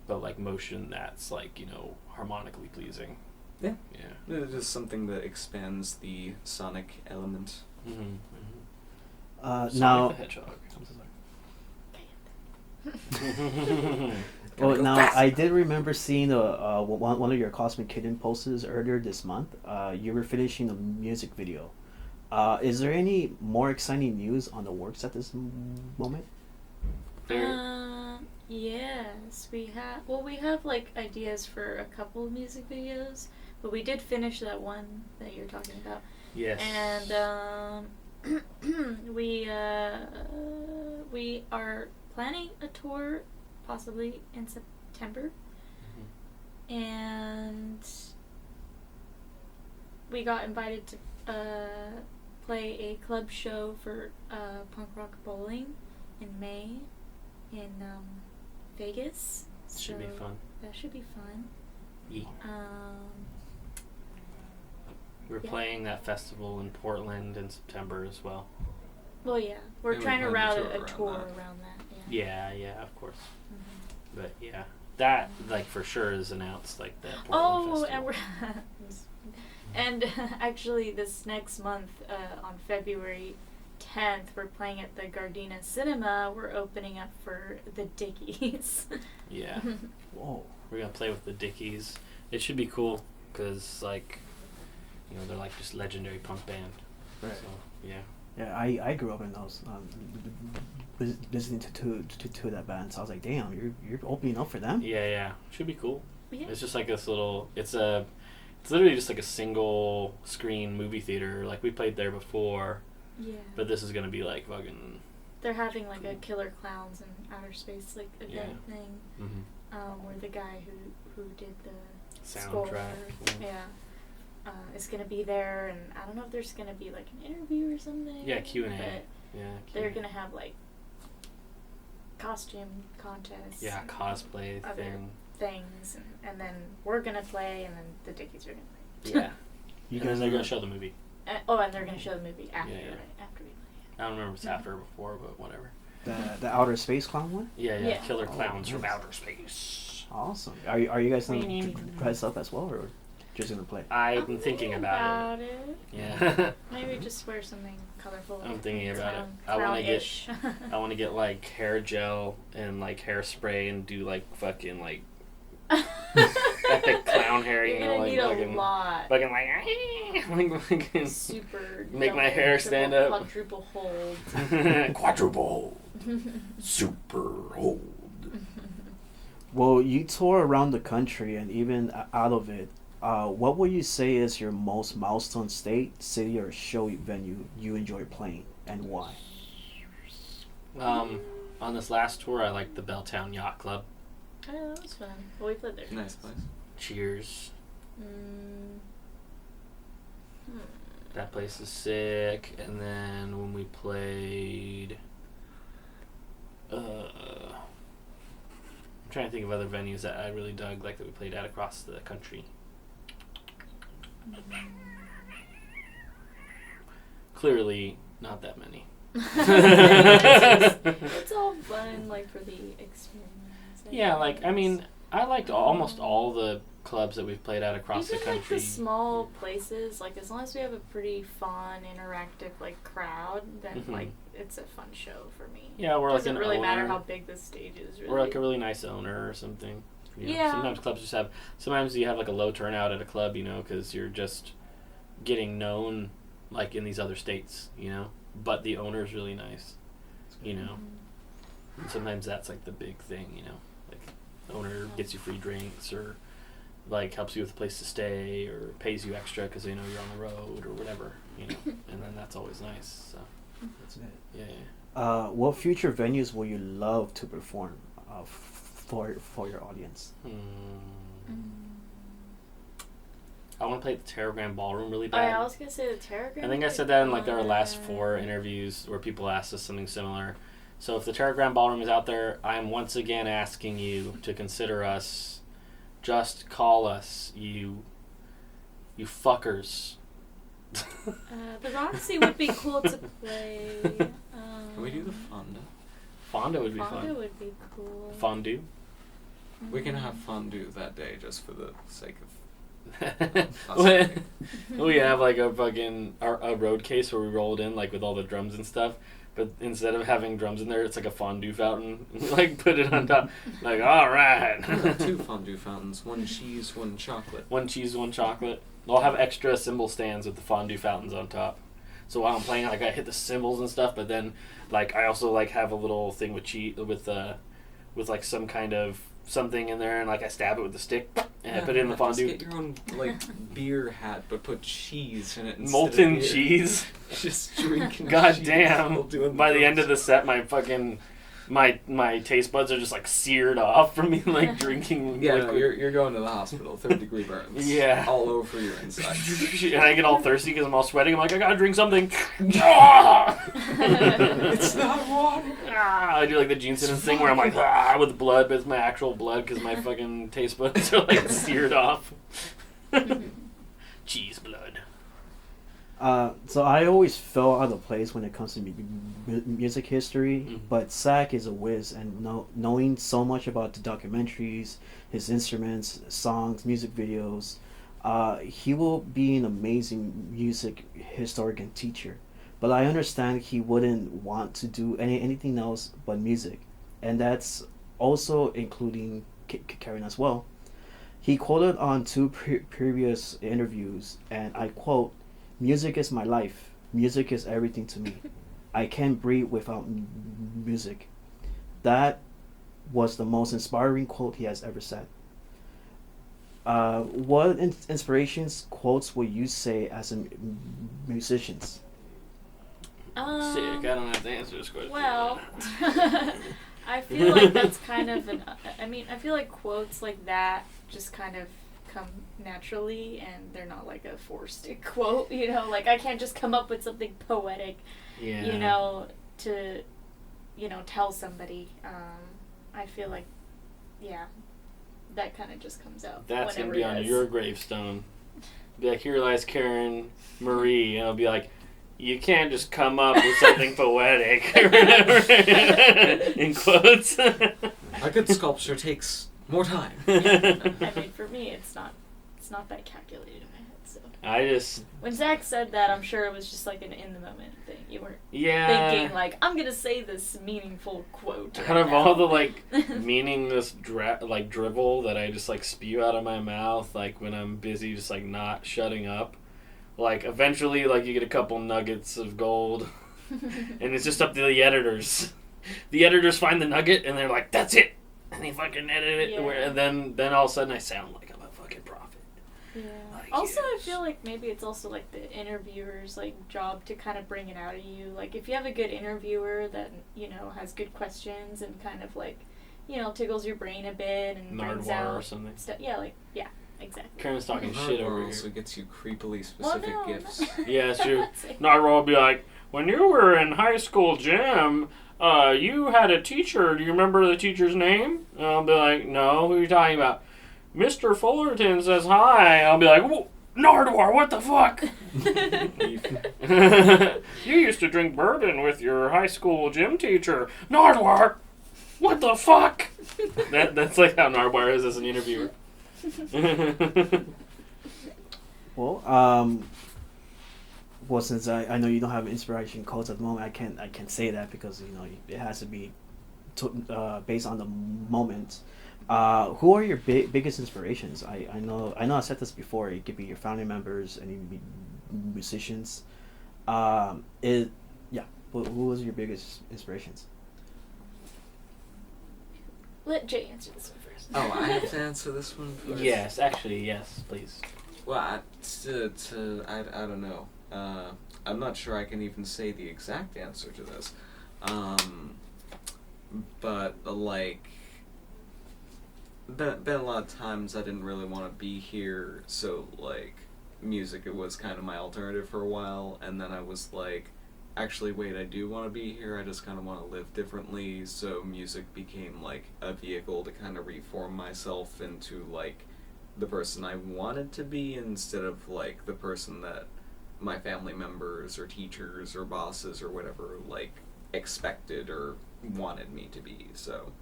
but like motion that's like, you know, harmonically pleasing. Yeah. Yeah. It's just something that expands the sonic element. Mm-hmm. Now, the Hedgehog. I'm so sorry. well, go now fast. I did remember seeing one of your Cosmic Kitten posts earlier this month. You were finishing a music video. Is there any more exciting news on the works at this moment? Yes, we have. Well, we have like ideas for a couple of music videos, but we did finish that one that you're talking about. Yes. And we are planning a tour, possibly in September, and we got invited to play a club show for punk rock bowling in May in Vegas. Should be So fun. That should be fun. Yeah. We're Yeah. playing that festival in Portland in September as well. Well, yeah, we're And we trying to plan route to a tour tour around around that. Yeah. Yeah, of course. Mhm. But yeah, that like for sure is announced like that. Portland Oh, festival. and we're and actually this next month on February 10th we're playing at the Gardena Cinema. We're opening up for the Dickies. Yeah, Whoa. we're gonna play with the Dickies. It should be cool because like, you know, they're like just legendary punk band. Right. So yeah. Yeah, I grew up in those, listening to that band. So I was like, damn, you're opening up for them. Yeah, should be cool. Yeah. It's just like this little. It's literally just like a single screen movie theater. Like we played there before, Yeah. but this is gonna be like fucking. They're having like a Killer Clowns in Outer Space like event thing, where the guy who did the score, Soundtrack. is gonna be there, and I don't know if there's gonna be like an interview or something. Yeah, Q&A. but Yeah. They're Q&A. gonna have like costume contests. Yeah, and cosplay other thing. things, and then we're gonna play, and then the Dickies are gonna play. Yeah. You And guys they're are gonna show the movie. And they're gonna show the movie after, Yeah. right? After we play. I don't remember if it's after or before, but whatever. the Outer Space Clown one. Yeah. Yeah. Killer Oh, Clowns from nice. Outer Space. Awesome. Are you guys gonna dress up as well, or just gonna play? I've been thinking about it. it. Yeah. Maybe just wear something colorful. I'm thinking about it. Clown- I want to get. clownish. I want to get like hair gel and like hairspray and do like fucking like epic clown hair. You You're know, gonna like need fucking, a lot. fucking like fucking Super. make my double, hair triple, stand up. Quadruple hold. Quadruple super hold. Well, you tour around the country and even out of it. What would you say is your most milestone state, city, or show venue you enjoy playing, and why? On this last tour, I liked the Belltown Yacht Club. Oh, that was fun. Well, we played there. Nice place. Cheers. That place is sick. And then when we played, I'm trying to think of other venues that I really dug, like that we played at across the country. Clearly, not that many. It's all fun, like, for the experience. Yeah, like, I mean, I liked almost all the clubs that we've played at across Even the country. like the small places, like as long as we have a pretty fun, interactive like crowd, then like it's a fun show for me. Yeah, we're it like doesn't an really owner. matter how big the stage is. Really. We're like a really nice owner or something. You know, Yeah. Sometimes clubs just have. Sometimes you have like a low turnout at a club, you know, because you're just getting known, like in these other states, you know. But the owner's really nice, you know. And sometimes that's like the big thing, you know. Like, the owner gets you free drinks or like helps you with a place to stay or pays you extra because they know you're on the road or whatever, you know. And then that's always nice. So That's it. yeah. What future venues will you love to perform for your audience? I want to play at the Terragram Ballroom really Oh, bad. yeah, I was gonna say the Terragram. I think I said that in like our last 4 interviews where people asked us something similar. So if the Terragram Ballroom is out there, I am once again asking you to consider us. Just call us, you fuckers. The Roxy would be cool to play. Can we do the Fonda? Fonda would be Fonda fun. would be cool. Fondue. We can have fondue that day just for the sake of. We have like a fucking a road case where we rolled in like with all the drums and stuff, but instead of having drums in there, it's like a fondue fountain. Like put it on top. Like all right. 2 fondue fountains, 1 cheese, 1 chocolate. 1 cheese, 1 chocolate. I'll have extra cymbal stands with the fondue fountains on top. So while I'm playing, like I hit the cymbals and stuff, but then like I also like have a little thing with with like some kind of something in there, and like I stab it with the stick and I put it in the fondue. Just get your own like beer hat, but put cheese in it. Molten cheese. Just drinking. God cheese damn! while doing By the end drums. of the set, my fucking my taste buds are just like seared off from me like drinking. Yeah, no, liquid. you're going to the hospital. 3rd-degree burns. Yeah. All over your insides. And I get all thirsty because I'm all sweating. I'm like, I gotta drink something. It's not water. I do like the Gene Simmons thing where I'm like with blood, but it's my actual blood because my fucking taste buds are like seared off. Cheese blood. So I always fell out of place when it comes to music history, but Zach is a whiz, and knowing so much about the documentaries, his instruments, songs, music videos, he will be an amazing music historian and teacher. But I understand he wouldn't want to do anything else but music, and that's also including Karen as well. He quoted on 2 previous interviews, and I quote, "Music is my life. Music is everything to me. I can't breathe without music." That was the most inspiring quote he has ever said. What inspirations quotes would you say as a musicians? Sick. I don't have to answer this question. Well, I feel like that's kind of I feel like quotes like that just kind of come naturally, and they're not like a forced quote, you know, like I can't just come up with something poetic, you know, to, you know, tell somebody. I feel like, yeah, that kind of just comes out. That's going to be on it your is. gravestone. Be like, here lies Karen Marie, and it'll be like, you can't just come up with something poetic, or whatever, in quotes. A good sculpture takes more time. Yeah. I mean, for me, it's not that calculated in my head. So I just when Zach said that, I'm sure it was just like an in the moment thing. You weren't yeah. thinking like, I'm gonna say this meaningful quote. Out right of now. all the like meaningless like drivel that I just like spew out of my mouth, like when I'm busy, just like not shutting up. Like eventually, like you get a couple nuggets of gold, and it's just up to the editors. The editors find the nugget, and they're like, "That's it," and they fucking edit it. Yeah. And then all of a sudden, I sound like I'm a fucking prophet. Yeah. Like, Also, I yes. feel like maybe it's also like the interviewer's like job to kind of bring it out of you. Like if you have a good interviewer that, you know, has good questions and kind of like, you know, tickles your brain a bit and brings Nardwuar out or something. stuff. Yeah, like yeah. exactly. Karen's talking shit over here. Also gets you creepily specific gifts. Yeah, it's true. Narwhal will be like, when you were in high school gym, you had a teacher. Do you remember the teacher's name? And I'll be like, no. Who are you talking about? Mr. Fullerton says hi. I'll be like, Nardwar, what the fuck? You used to drink bourbon with your high school gym teacher. Nardwar, what the fuck? That's like how Nardwar is as an interviewer. Well, since I know you don't have inspiration quotes at the moment, I can't say that because it has to be based on the moment. Who are your biggest inspirations? I know I said this before. It could be your family members and it could be musicians. Who was your biggest inspirations? Let Jay answer this one first. Oh, I have to answer this one first? Yes, actually, yes, please. Well, I don't know. I'm not sure I can even say the exact answer to this. But, like, been a lot of times I didn't really want to be here, so, like, music, it was kind of my alternative for a while, and then I was like, actually, wait, I do want to be here, I just kind of want to live differently, so music became, like, a vehicle to kind of reform myself into, like, the person I wanted to be instead of, like, the person that my family members or teachers or bosses or whatever, like, expected or wanted me to be, so,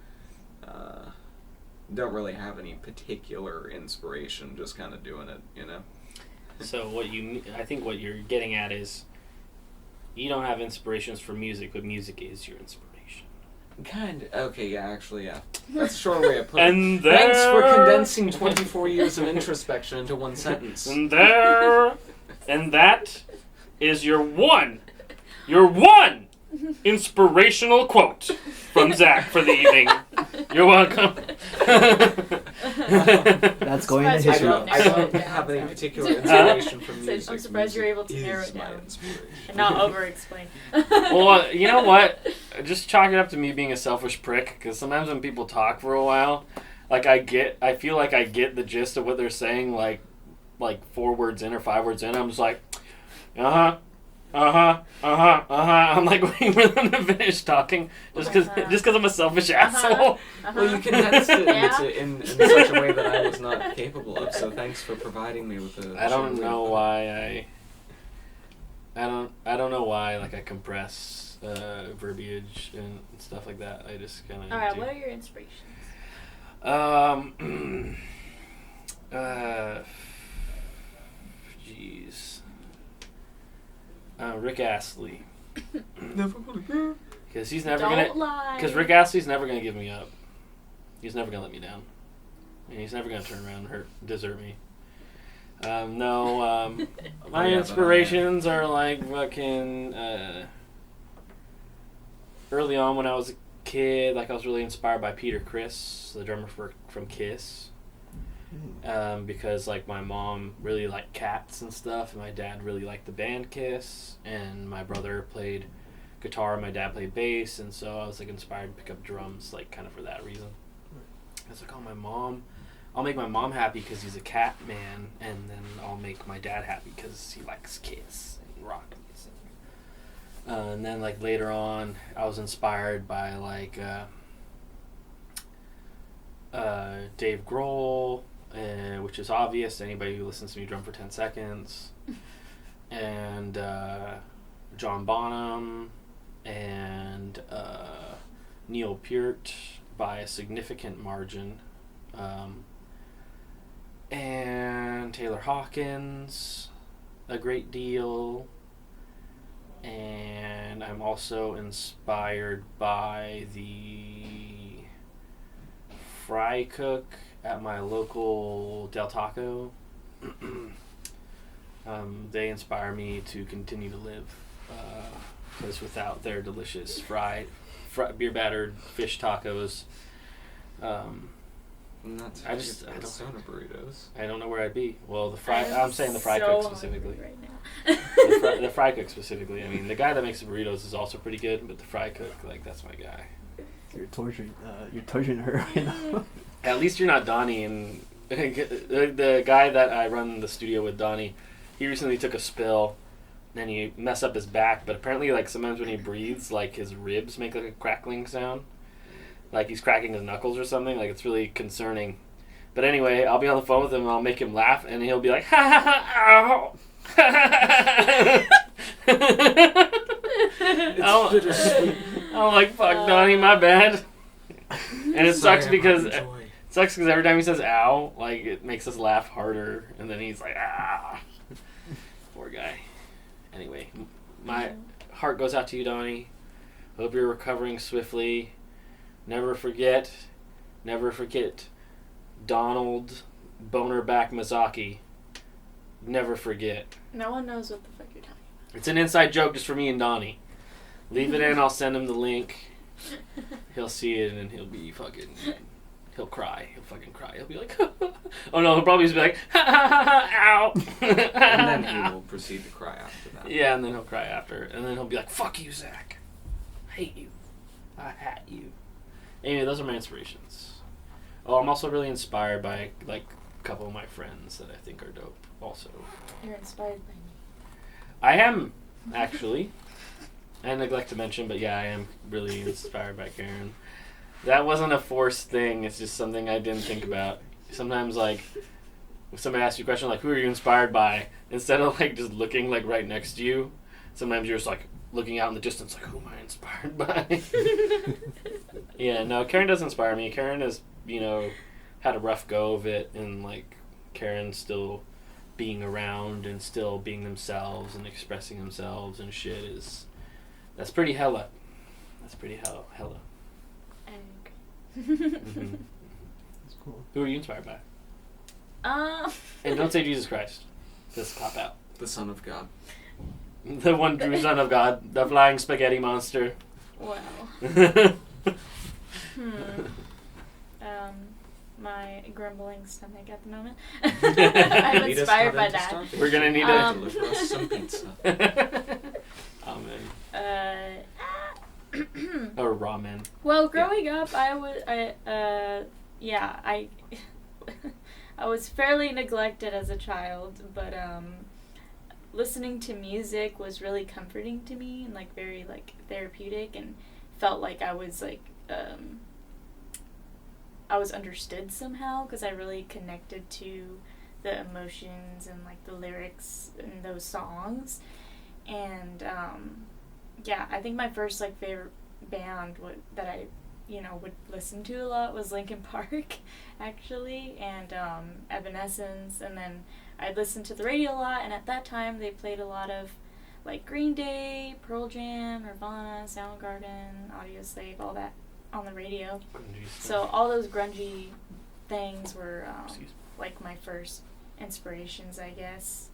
don't really have any particular inspiration, just kind of doing it, So I think what you're getting at is you don't have inspirations for music, but music is your inspiration. Kind of. Okay, yeah, actually, yeah. That's a short way of putting And it. Thanks for condensing 24 years of introspection into one sentence. And that is your one inspirational quote from Zach for the evening. You're welcome. That's going to Surprised history. I don't have any particular inspiration from music. I'm surprised you're able to Music narrow is it my down inspiration. and not over-explain. Well, you know what? Just chalk it up to me being a selfish prick, because sometimes when people talk for a while, like I feel like I get the gist of what they're saying, like 4 words in or 5 words in. I'm just like, I'm like waiting for them to finish talking, just because I'm a selfish asshole. Well, you condensed it in such a way that I was not capable of. So thanks for providing me with a. I don't know why I don't know why like I compress verbiage and stuff like that. I just kind of. All right, what are your inspirations? Jeez. Rick Astley. Never gonna get. Because he's never Don't gonna. lie. Because Rick Astley's never gonna give me up. He's never gonna let me down, and he's never gonna turn around and desert me. My inspirations are like fucking. Early on when I was a kid, like I was really inspired by Peter Criss, the drummer from Kiss. Because like my mom really liked Cats and stuff, and my dad really liked the band Kiss, and my brother played guitar and my dad played bass, and so I was like inspired to pick up drums, like kind of for that reason. I was like, I'll make my mom happy because he's a Cat man, and then I'll make my dad happy because he likes Kiss and rock music. And then like later on, I was inspired by like Dave Grohl. Which is obvious to anybody who listens to me drum for 10 seconds, and John Bonham, and Neil Peart by a significant margin, and Taylor Hawkins a great deal, and I'm also inspired by the fry cook at my local Del Taco. They inspire me to continue to live, because without their delicious beer battered fish tacos, I don't soda burritos. I don't know where I'd be. Well, I'm saying the fry cook specifically. Right now. the fry cook specifically. I mean, the guy that makes the burritos is also pretty good, but the fry cook, like, that's my guy. You're torturing her right now. At least you're not Donnie and the guy that I run the studio with, Donnie, he recently took a spill and he messed up his back, but apparently like sometimes when he breathes, like his ribs make like a crackling sound. Like he's cracking his knuckles or something. Like it's really concerning. But anyway, I'll be on the phone with him and I'll make him laugh and he'll be like, ha ha ha, ow. It's bittersweet. I'm like, fuck, Donnie, my bad. And it sucks because every time he says ow, like it makes us laugh harder, and then he's like, ah. Poor guy. Anyway, my heart goes out to you, Donnie. Hope you're recovering swiftly. Never forget Donald Bonerback Mazaki. Never forget. No one knows what the fuck you're talking It's an inside joke just for me and Donnie. Leave it in, I'll send him the link. He'll see it and he'll be fucking... He'll cry. He'll fucking cry. He'll be like, oh no, he'll probably just be like, ha ha ha ha, ow. And then he will proceed to cry after that. Yeah, and then he'll cry after. And then he'll be like, fuck you, Zach. I hate you. I hate you. Anyway, those are my inspirations. Oh, I'm also really inspired by like a couple of my friends that I think are dope also. You're inspired by me. I am, actually. I neglect to mention, but yeah, I am really inspired by Karen. That wasn't a forced thing. It's just something I didn't think about. Sometimes, like, if somebody asks you a question like, who are you inspired by? Instead of, like, just looking, like, right next to you, sometimes you're just, like, looking out in the distance, like, who am I inspired by? Yeah, no, Karen does inspire me. Karen has, you know, had a rough go of it, and, like, Karen's still being around and still being themselves and expressing themselves and shit is... That's pretty hella. That's pretty hella. I agree. Mm-hmm. That's cool. Who are you inspired by? And don't say Jesus Christ. Just cop out. The Son of God. The one true Son of God. The flying spaghetti monster. Wow. My grumbling stomach at the moment. I'm inspired by that. We're gonna need to deliver us some pizza. Amen. Uh, Or ramen. Well, growing up, I was fairly neglected as a child, but listening to music was really comforting to me and like very like therapeutic, and felt like I was like I was understood somehow because I really connected to the emotions and like the lyrics in those songs. And yeah, I think my first like favorite band that I would listen to a lot was Linkin Park, actually, and Evanescence. And then I'd listen to the radio a lot, and at that time they played a lot of like Green Day, Pearl Jam, Nirvana, Soundgarden, Audioslave, all that on the radio. So all those grungy things were like my first inspirations, I guess.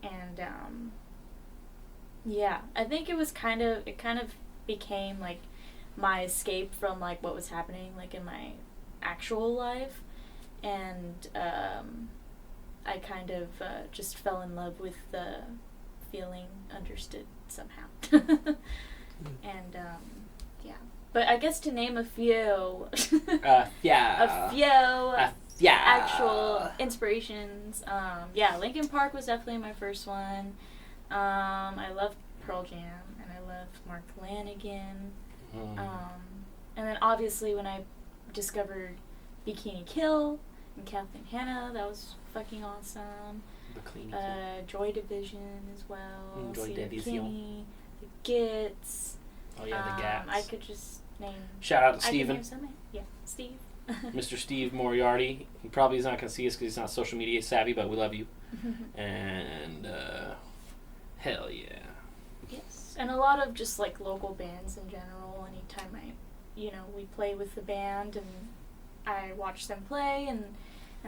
And yeah, I think it kind of became like my escape from like what was happening like in my actual life. And I kind of just fell in love with the feeling understood somehow. And yeah, but I guess to name a few actual inspirations, yeah, Linkin Park was definitely my first one. I love Pearl Jam, and I love Mark Lanigan. And then obviously when I discovered Bikini Kill and Kathleen Hanna, that was fucking awesome. Joy Division as well. Joy Division. Kinney, the Gits. Oh yeah, the Gats. I could just name. Shout out to Steven. I could name yeah, Steve. Mr. Steve Moriarty. He probably is not going to see us because he's not social media savvy, but we love you. And hell yeah. Yes, and a lot of just like local bands in general. Anytime we play with the band and I watch them play, and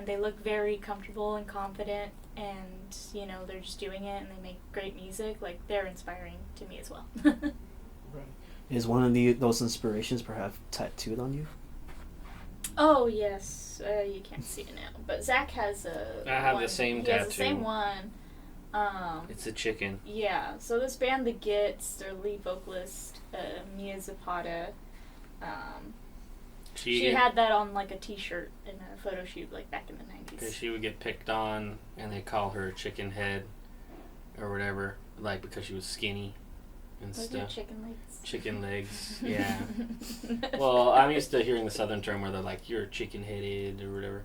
they look very comfortable and confident, and they're just doing it and they make great music. Like, they're inspiring to me as well. Right. Is one of those inspirations perhaps tattooed on you? Oh yes, you can't see it now, but Zach has I have the same tattoo. He has the same one. It's a chicken. Yeah, so this band, The Gits, their lead vocalist, Mia Zapata, She had that on like a T-shirt in a photo shoot like back in the 90s. Because she would get picked on, and they call her chicken head, or whatever, like because she was skinny and Was stuff. it chicken legs? Chicken legs, yeah. Well, I'm used to hearing the southern term where they're like, you're chicken headed or whatever.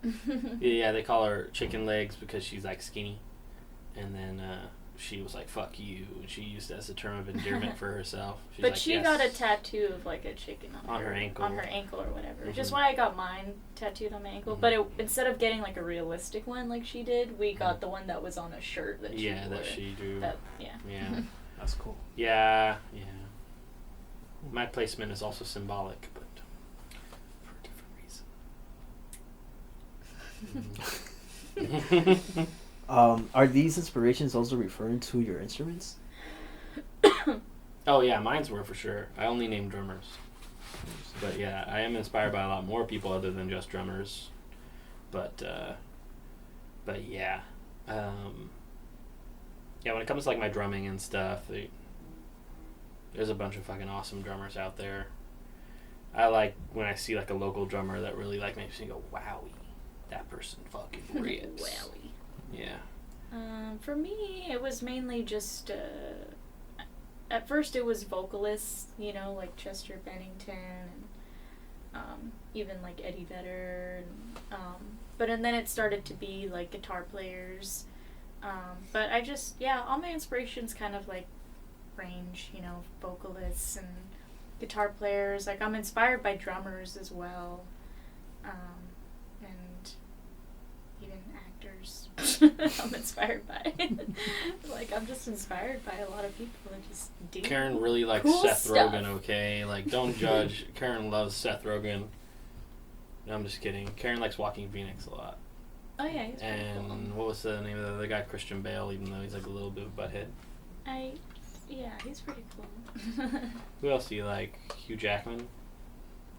Yeah, they call her chicken legs because she's like skinny. And then she was like, fuck you. And she used it as a term of endearment for herself. She's but like, she yes. got a tattoo of like a chicken on her ankle. On her ankle or whatever. Which is Mhm. why I got mine tattooed on my ankle. Mhm. But instead of getting like a realistic one like she did, we got the one that was on a shirt that she wore. Yeah, that she drew. Yeah. Yeah. That's cool. Yeah, yeah. My placement is also symbolic, but for a different reason. Are these inspirations also referring to your instruments? Oh yeah, mine's were for sure. I only named drummers. But yeah, I am inspired by a lot more people other than just drummers. But yeah. Yeah, when it comes to like my drumming and stuff, there's a bunch of fucking awesome drummers out there. I like when I see like a local drummer that really like makes me go, wowie, that person fucking rips. Wowie. Yeah. For me, it was mainly just, at first it was vocalists, you know, like Chester Bennington, and even like Eddie Vedder, and then it started to be like guitar players, but I just, all my inspirations kind of like range, you know, vocalists and guitar players. Like, I'm inspired by drummers as well, and even actors. I'm inspired by. Like, I'm just inspired by a lot of people that just do Karen really likes cool Seth stuff. Rogen, okay? Like, don't judge. Karen loves Seth Rogen. No, I'm just kidding. Karen likes Walking Phoenix a lot. Oh yeah, he's pretty And cool. what was the name of the other guy? Christian Bale, even though he's like a little bit of a butthead. Yeah, he's pretty cool. Who else do you like? Hugh Jackman?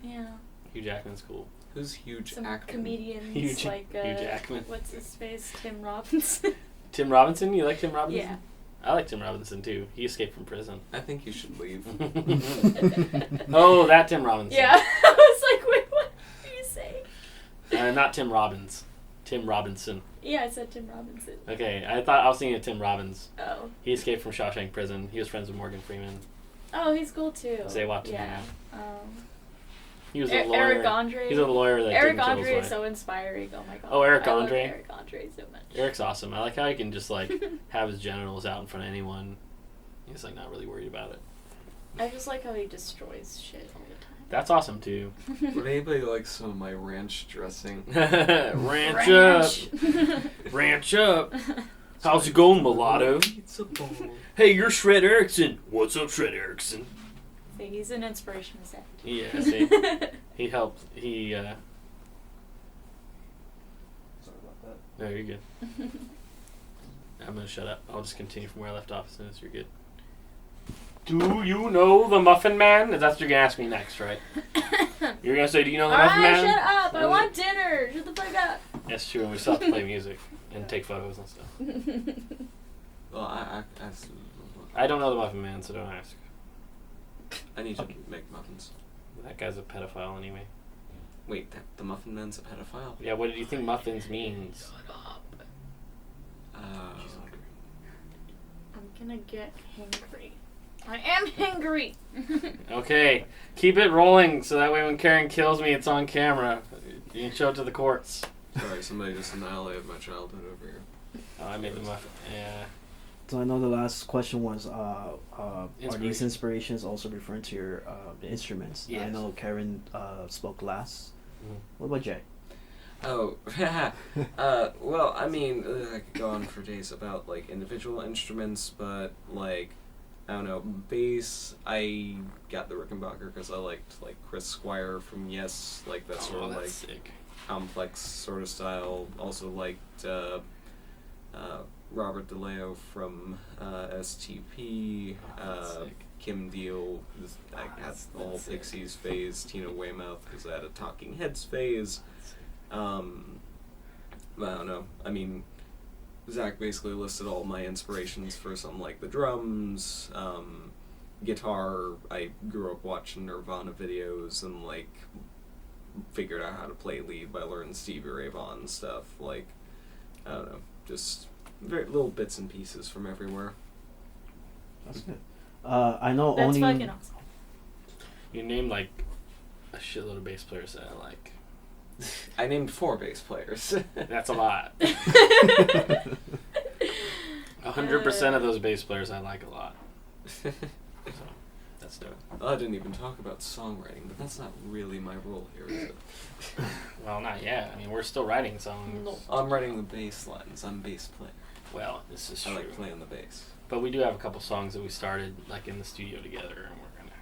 Yeah. Hugh Jackman's cool. Who's huge Some actor? comedians Hugh like Jackman. what's his face? Tim Robinson. Tim Robinson? You like Tim Robinson? Yeah. I like Tim Robinson too. He escaped from prison. I think you should leave. Oh, that Tim Robinson. Yeah. I was like, wait, what did you say? Not Tim Robbins. Tim Robinson. Yeah, I said Tim Robinson. Okay, I thought I was thinking of Tim Robbins. Oh. He escaped from Shawshank Prison. He was friends with Morgan Freeman. Oh, he's cool too. Say what? Yeah. He was a lawyer. Eric Andre. He's a lawyer that Eric didn't kill Andre his is wife. so inspiring. Oh my god. Oh, Eric I love Andre? Eric Andre so much. Eric's awesome. I like how he can just like have his genitals out in front of anyone. He's like not really worried about it. I just like how he destroys shit all the time. That's awesome too. Would anybody like some of my ranch dressing? Ranch up. Ranch up. How's it going, mulatto? Pizza bowl. Hey, you're Shred Erickson. What's up, Shred Erickson? See, he's an inspiration to Zach. Yeah, see. He helped. He, Sorry about that. No, you're good. I'm gonna shut up. I'll just continue from where I left off as soon as you're good. Do you know the Muffin Man? That's what you're gonna ask me next, right? You're gonna say, do you know the Muffin Alright, Man? shut up! I want dinner! Shut the fuck up! That's true, and we still have to play music and take photos and stuff. Well, I I don't know the Muffin Man, so don't ask. need to make muffins. That guy's a pedophile anyway. Wait, the Muffin Man's a pedophile? Yeah, what did you think muffins means? Uh, I'm gonna get hangry. I am hangry! Okay, keep it rolling so that way when Karen kills me, it's on camera. You can show it to the courts. sorry, somebody just annihilated my childhood over here. Oh, I made the muffin. Yeah. So I know the last question was, are these Inspiration. inspirations also referring to your instruments? I Yes. know Karen spoke last. Mhm. What about Jay? Oh, well, I mean, I could go on for days about, like, individual instruments, but, like, I don't know, bass, I got the Rickenbacker because I liked, like, Chris Squire from Yes, like, that sort of, like, sick. complex sort of style. Also liked Robert DeLeo from STP, that's sick. Kim Deal, I had That's the whole sick. Pixies phase, Tina Weymouth because I had a Talking Heads phase. But I don't know. I mean, Zach basically listed all my inspirations for some, like the drums, guitar. I grew up watching Nirvana videos and like figured out how to play lead by learning Stevie Ray Vaughan stuff. Like, I don't know, just very little bits and pieces from everywhere. That's good. I know That's only. fucking awesome. You named like a shitload of bass players that I like. I named 4 bass players. That's a lot. 100% of those bass players I like a lot. So that's dope. I didn't even talk about songwriting, but that's not really my role here, is it? Well, not yet. I mean, we're still writing songs. No. I'm writing the bass lines. I'm a bass player. Well, this is I true. like playing the bass. But we do have a couple songs that we started like in the studio together, and we're gonna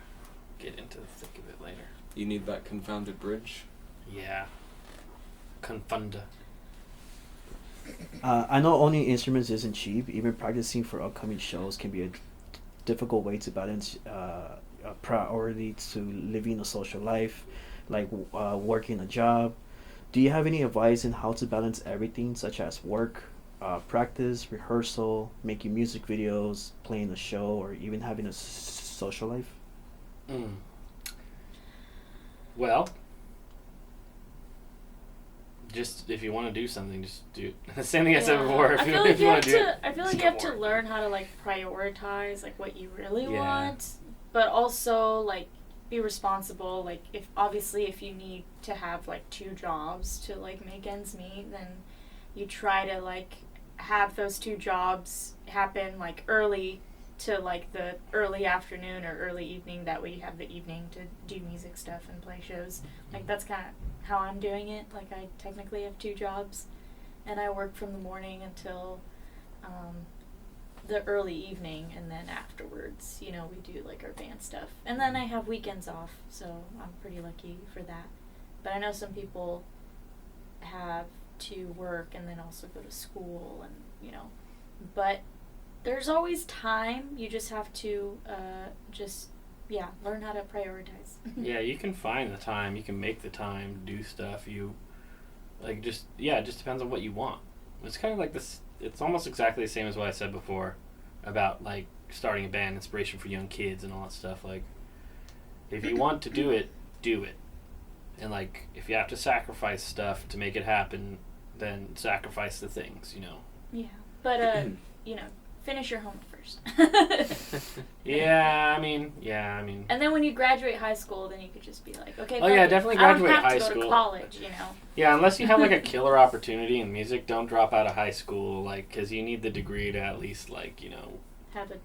get into the thick of it later. You need that confounded bridge? Yeah. Confunda. I know owning instruments isn't cheap. Even practicing for upcoming shows can be a difficult way to balance a priority to living a social life, like working a job. Do you have any advice on how to balance everything, such as work, practice, rehearsal, making music videos, playing a show, or even having a social life? Well, just if you want to do something, just do it. Same thing I said before. If you want to do it, I feel like just you have go to for it. learn how to like prioritize like what you really Yeah. want, but also like be responsible. Like if you need to have like 2 jobs to like make ends meet, then you try to like have those 2 jobs happen like early to like the early afternoon or early evening. That way you have the evening to do music stuff and play shows. Like that's kind of how I'm doing it. Like I technically have 2 jobs, and I work from the morning until the early evening, and then afterwards, we do like our band stuff. And then I have weekends off, so I'm pretty lucky for that. But I know some people have to work and then also go to school, and but there's always time. You just have to learn how to prioritize. Yeah, you can find the time. You can make the time to do stuff. It just depends on what you want. It's kind of like this. It's almost exactly the same as what I said before about like starting a band, inspiration for young kids and all that stuff. Like, if you want to do it, do it. And like, if you have to sacrifice stuff to make it happen, then sacrifice the things. Yeah, but finish your homework first. Yeah, I mean. And then when you graduate high school, then you could just be like, okay. Oh yeah, fuck it. definitely I don't graduate have to high go school. to college, Yeah, unless you have like a killer opportunity in music, don't drop out of high school, like, because you need the degree to at least like Have a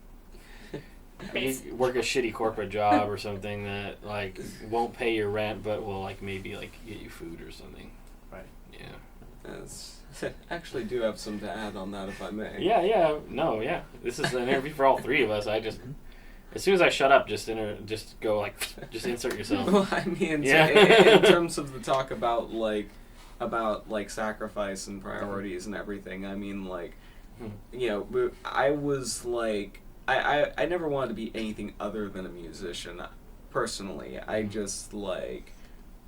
you work a shitty corporate job or something that like won't pay your rent, but will like maybe like get you food or something. Right. Yeah. Actually do have some to add on that, if I may. Yeah. This is an interview for all 3 of us. I just, as soon as I shut up, just go like, just insert yourself. Well, I mean, Yeah. in terms of the talk about sacrifice and priorities and everything, I mean, like, I was like, I never wanted to be anything other than a musician. Personally, I just like,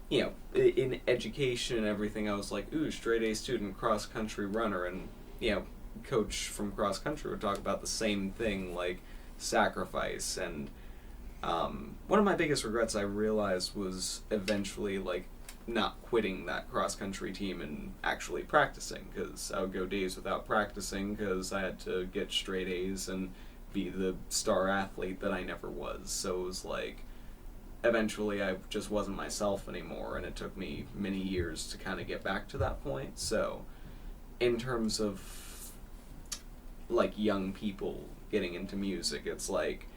in education and everything, I was like, ooh, straight A student, cross country runner, and coach from cross country would talk about the same thing, like sacrifice. And one of my biggest regrets, I realized, was eventually like not quitting that cross country team and actually practicing, because I would go days without practicing because I had to get straight A's and be the star athlete that I never was. So it was like, eventually I just wasn't myself anymore, and it took me many years to kind of get back to that point. So in terms of like young people getting into music, it's like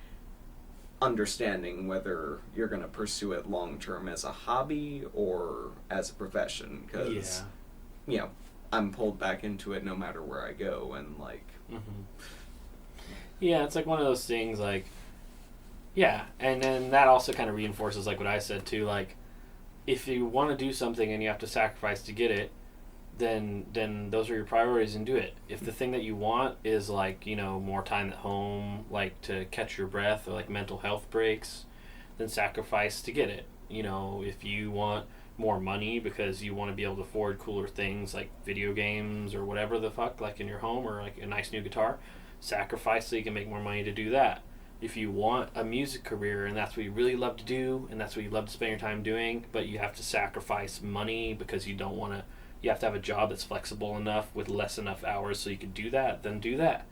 understanding whether you're going to pursue it long term as a hobby or as a profession, because I'm pulled back into it no matter where I go. And like Yeah, it's like one of those things, like, yeah, and then that also kind of reinforces, like, what I said, too, like, if you want to do something and you have to sacrifice to get it, then those are your priorities, and do it. If the thing that you want is, like, more time at home, like, to catch your breath, or, like, mental health breaks, then sacrifice to get it. If you want more money because you want to be able to afford cooler things, like video games or whatever the fuck, like, in your home, or, like, a nice new guitar, sacrifice so you can make more money to do that. if you want a music career and that's what you really love to do and that's what you love to spend your time doing, but you have to sacrifice money because you don't want to, you have to have a job that's flexible enough with less enough hours so you can do that, then do that.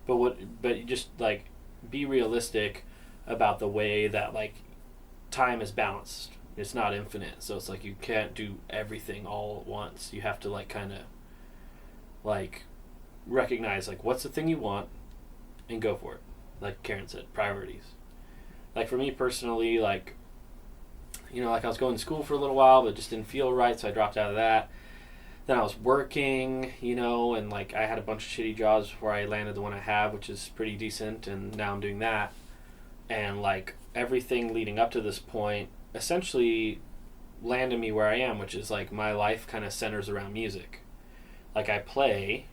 But you just like be realistic about the way that like time is balanced. It's not infinite, so it's like you can't do everything all at once. You have to like kind of like recognize like what's the thing you want and go for it. Like Karen said, priorities. Like for me personally, like, you know, like I was going to school for a little while, but it just didn't feel right, so I dropped out of that. Then I was working, you know, and like I had a bunch of shitty jobs before I landed the one I have, which is pretty decent, and now I'm doing that. And like everything leading up to this point essentially landed me where I am, which is like my life kind of centers around music. Like I play,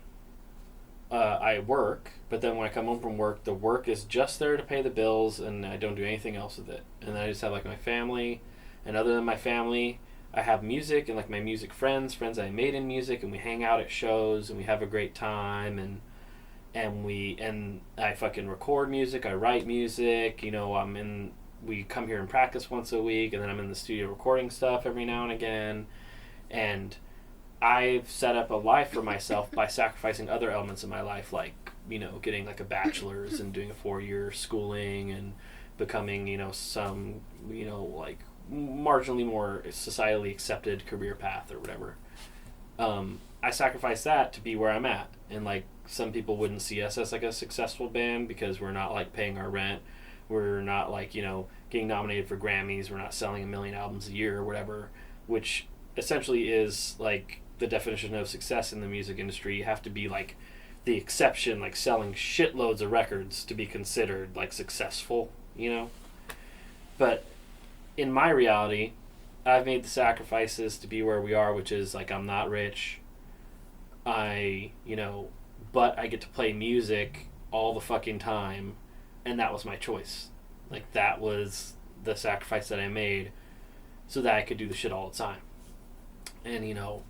I work, but then when I come home from work, the work is just there to pay the bills, and I don't do anything else with it. And then I just have like my family, and other than my family, I have music and like my music friends I made in music, and we hang out at shows and we have a great time, and I fucking record music, I write music, you know, we come here and practice once a week, and then I'm in the studio recording stuff every now and again, and I've set up a life for myself by sacrificing other elements of my life, like, you know, getting like a bachelor's and doing a 4-year schooling and becoming, you know, some, you know, like marginally more societally accepted career path or whatever. I sacrificed that to be where I'm at, and like some people wouldn't see us as like a successful band because we're not like paying our rent, we're not like, you know, getting nominated for Grammys, we're not selling 1 million albums a year or whatever, which essentially is like the definition of success in the music industry. You have to be like the exception, like selling shitloads of records to be considered like successful, you know. But in my reality, I've made the sacrifices to be where we are, which is like I'm not rich, you know, but I get to play music all the fucking time, and that was my choice. Like that was the sacrifice that I made so that I could do the shit all the time. And you know,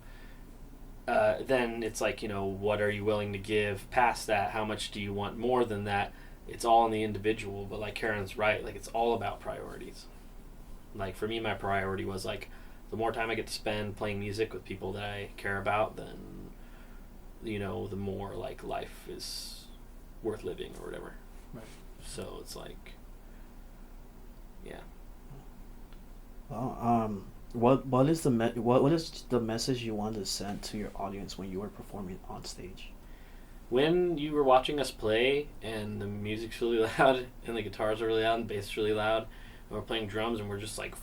then it's like, you know, what are you willing to give past that? How much do you want more than that? It's all in the individual, but like Karen's right, like it's all about priorities. Like for me, my priority was like the more time I get to spend playing music with people that I care about, then, you know, the more like life is worth living or whatever. Right. So it's like, yeah. Well, what is the message you wanted to send to your audience when you were performing on stage? When you were watching us play and the music's really loud and the guitars are really loud and the bass is really loud, and we're playing drums and we're just like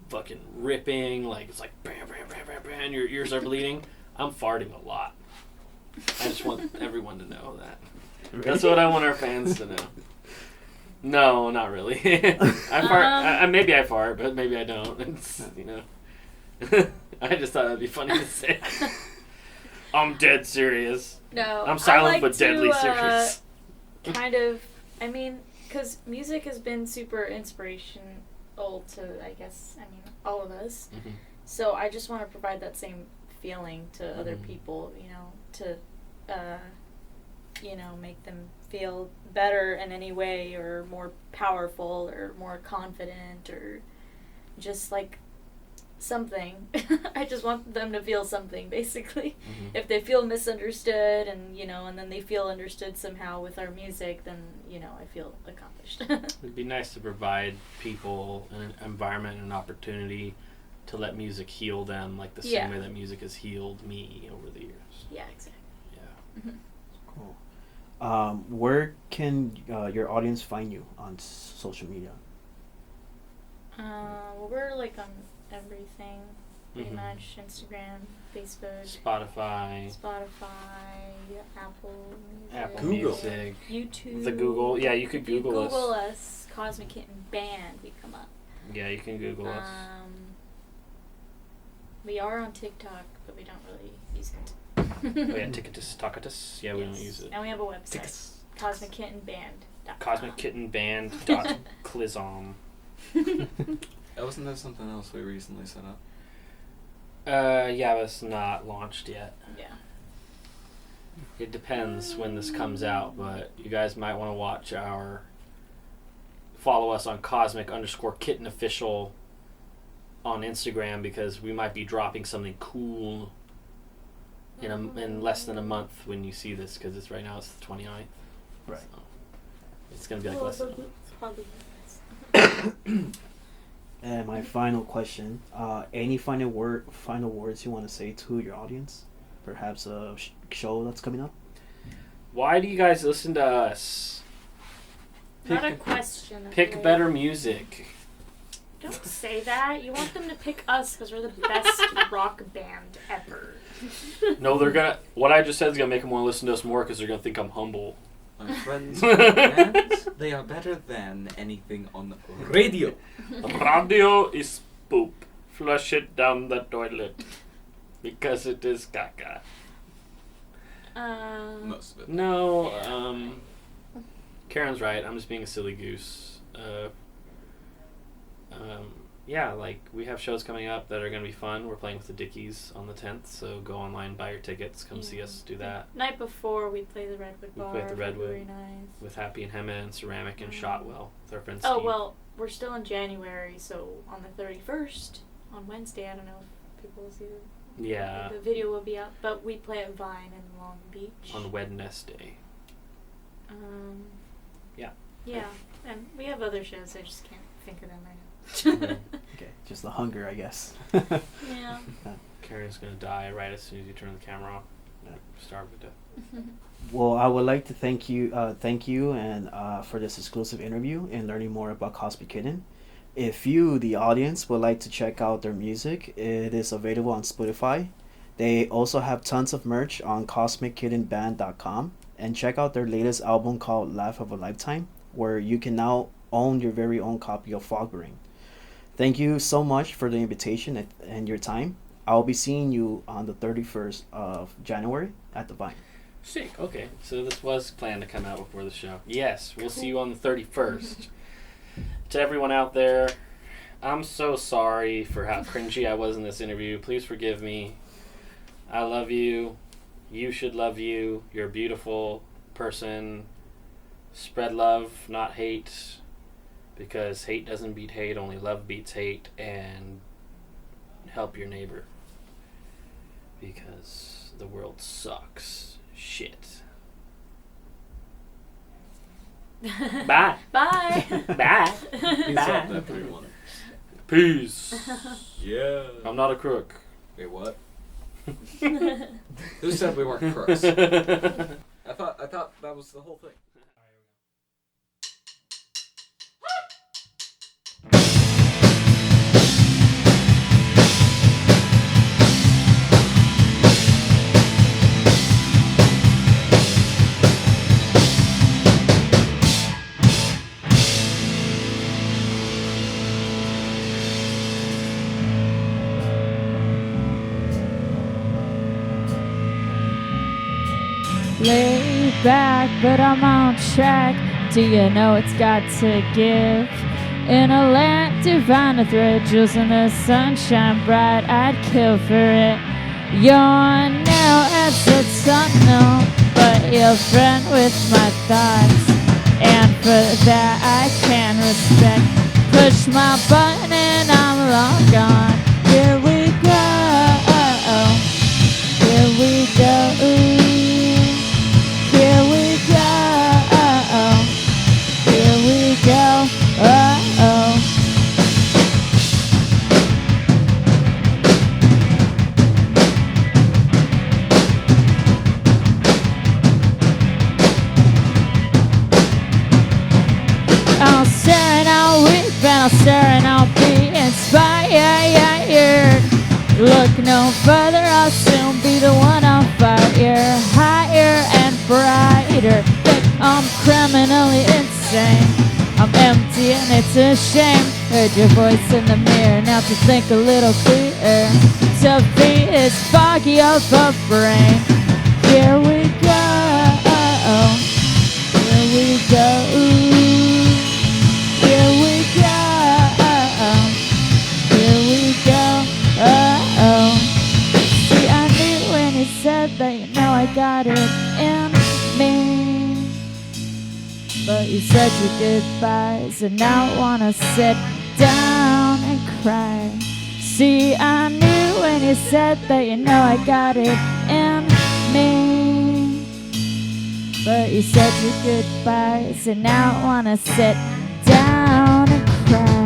fucking ripping, like it's like bam, bam, bam, bam, bam, your ears are bleeding, I'm farting a lot. I just want everyone to know that. Really? That's what I want our fans to know. No, not really. I fart. Maybe I fart, but maybe I don't. It's, you know. I just thought that'd be funny to say. I'm dead serious. No, I'm silent like but deadly serious. Kind of. I mean, because music has been super inspirational to, I guess, all of us. Mm-hmm. So I just want to provide that same feeling to other people, you know, to, you know, make them feel better in any way, or more powerful, or more confident, or just like something. I just want them to feel something, basically. Mm-hmm. If they feel misunderstood, and, you know, and then they feel understood somehow with our music, then, you know, I feel accomplished. It'd be nice to provide people an environment and an opportunity to let music heal them, like the same way that music has healed me over the years. Yeah, exactly. Yeah. Mm-hmm. Cool. Where can your audience find you on social media? Well, we're like on everything, pretty much. Instagram, Facebook, Spotify, Apple Music, YouTube. The Google. Yeah, you could Google us. Google us, Cosmic Kitten Band, we come up. Yeah, you can Google us. We are on TikTok, but we don't really use it. Oh yeah, Ticketus. Yeah, we don't use it. And we have a website, CosmicKittenBand.com. CosmicKittenBand.Clizom. Wasn't that something else we recently set up? Yeah, but it's not launched yet. Yeah. It depends when this comes out, but you guys might want to watch our follow us on Cosmic_Kitten official on Instagram, because we might be dropping something cool in less than a month when you see this, because it's right now it's the 29th. Right. So it's gonna be like less than a month. Probably. And my final question: any final words you want to say to your audience? Perhaps a show that's coming up. Why do you guys listen to us? Not a question. Pick okay? better music. Don't say that. You want them to pick us because we're the best rock band ever. No, they're gonna. What I just said is gonna make them want to listen to us more, because they're gonna think I'm humble. My friends and they are better than anything on the radio. Radio is poop. Flush it down the toilet. Because it is caca. Most of it. No, Karen's right. I'm just being a silly goose. Yeah, like, we have shows coming up that are going to be fun. We're playing with the Dickies on the 10th, so go online, buy your tickets, come see us do that. Night before, we play the Redwood We Bar. play at the Redwood. Very nice. With Happy and Hema and Ceramic and Shotwell with our friend Oh, Steve. well, we're still in January, so on the 31st, on Wednesday, I don't know if people will see Yeah. the video will be out, but we play at Vine in Long Beach. On Wednesday. Yeah. Yeah, and we have other shows, I just can't think of them right now. Okay, just the hunger, I guess. Yeah. Karen's going to die right as soon as you turn the camera off. Starve to death. Well, I would like to thank you, and for this exclusive interview and learning more about Cosmic Kitten. If you, the audience, would like to check out their music, it is available on Spotify. They also have tons of merch on CosmicKittenBand.com, and check out their latest album called Laugh of a Lifetime, where you can now own your very own copy of Fogbrain. Thank you so much for the invitation and your time. I'll be seeing you on the 31st of January at the Vine. Sick. Okay, so this was planned to come out before the show. Yes, we'll see you on the 31st. To everyone out there, I'm so sorry for how cringy I was in this interview. Please forgive me. I love you. You should love you. You're a beautiful person. Spread love, not hate. Because hate doesn't beat hate, only love beats hate. And help your neighbor. Because the world sucks. Shit. Bye. Bye. Bye. Peace out, everyone. Peace. Yeah. I'm not a crook. Wait, what? Who said we weren't crooks? I thought that was the whole thing. Lay back, but I'm on track. Do you know it's got to give? In a land divine with ridges and the sunshine bright, I'd kill for it. You're narrow as a tunnel, but you're friend with my thoughts, and for that I can respect. Push my button and I'm long gone. Here we go. Here we go. Here we go, here we go, oh. I'll stare and I'll weep and I'll stare and I'll be inspired. Look no further, I'll soon be the one on fire. Higher and brighter, think I'm criminally insane. I'm empty and it's a shame. Heard your voice in the mirror, now to think a little clearer. To be is foggy of a brain. Here we go, here we go, here we go, here we go, oh. See, I knew when you said that, you know I got it in me. But you said your goodbyes, and now I wanna sit down and cry. See, I knew when you said that, you know I got it in me. But you said your goodbyes, and now I wanna sit down and cry.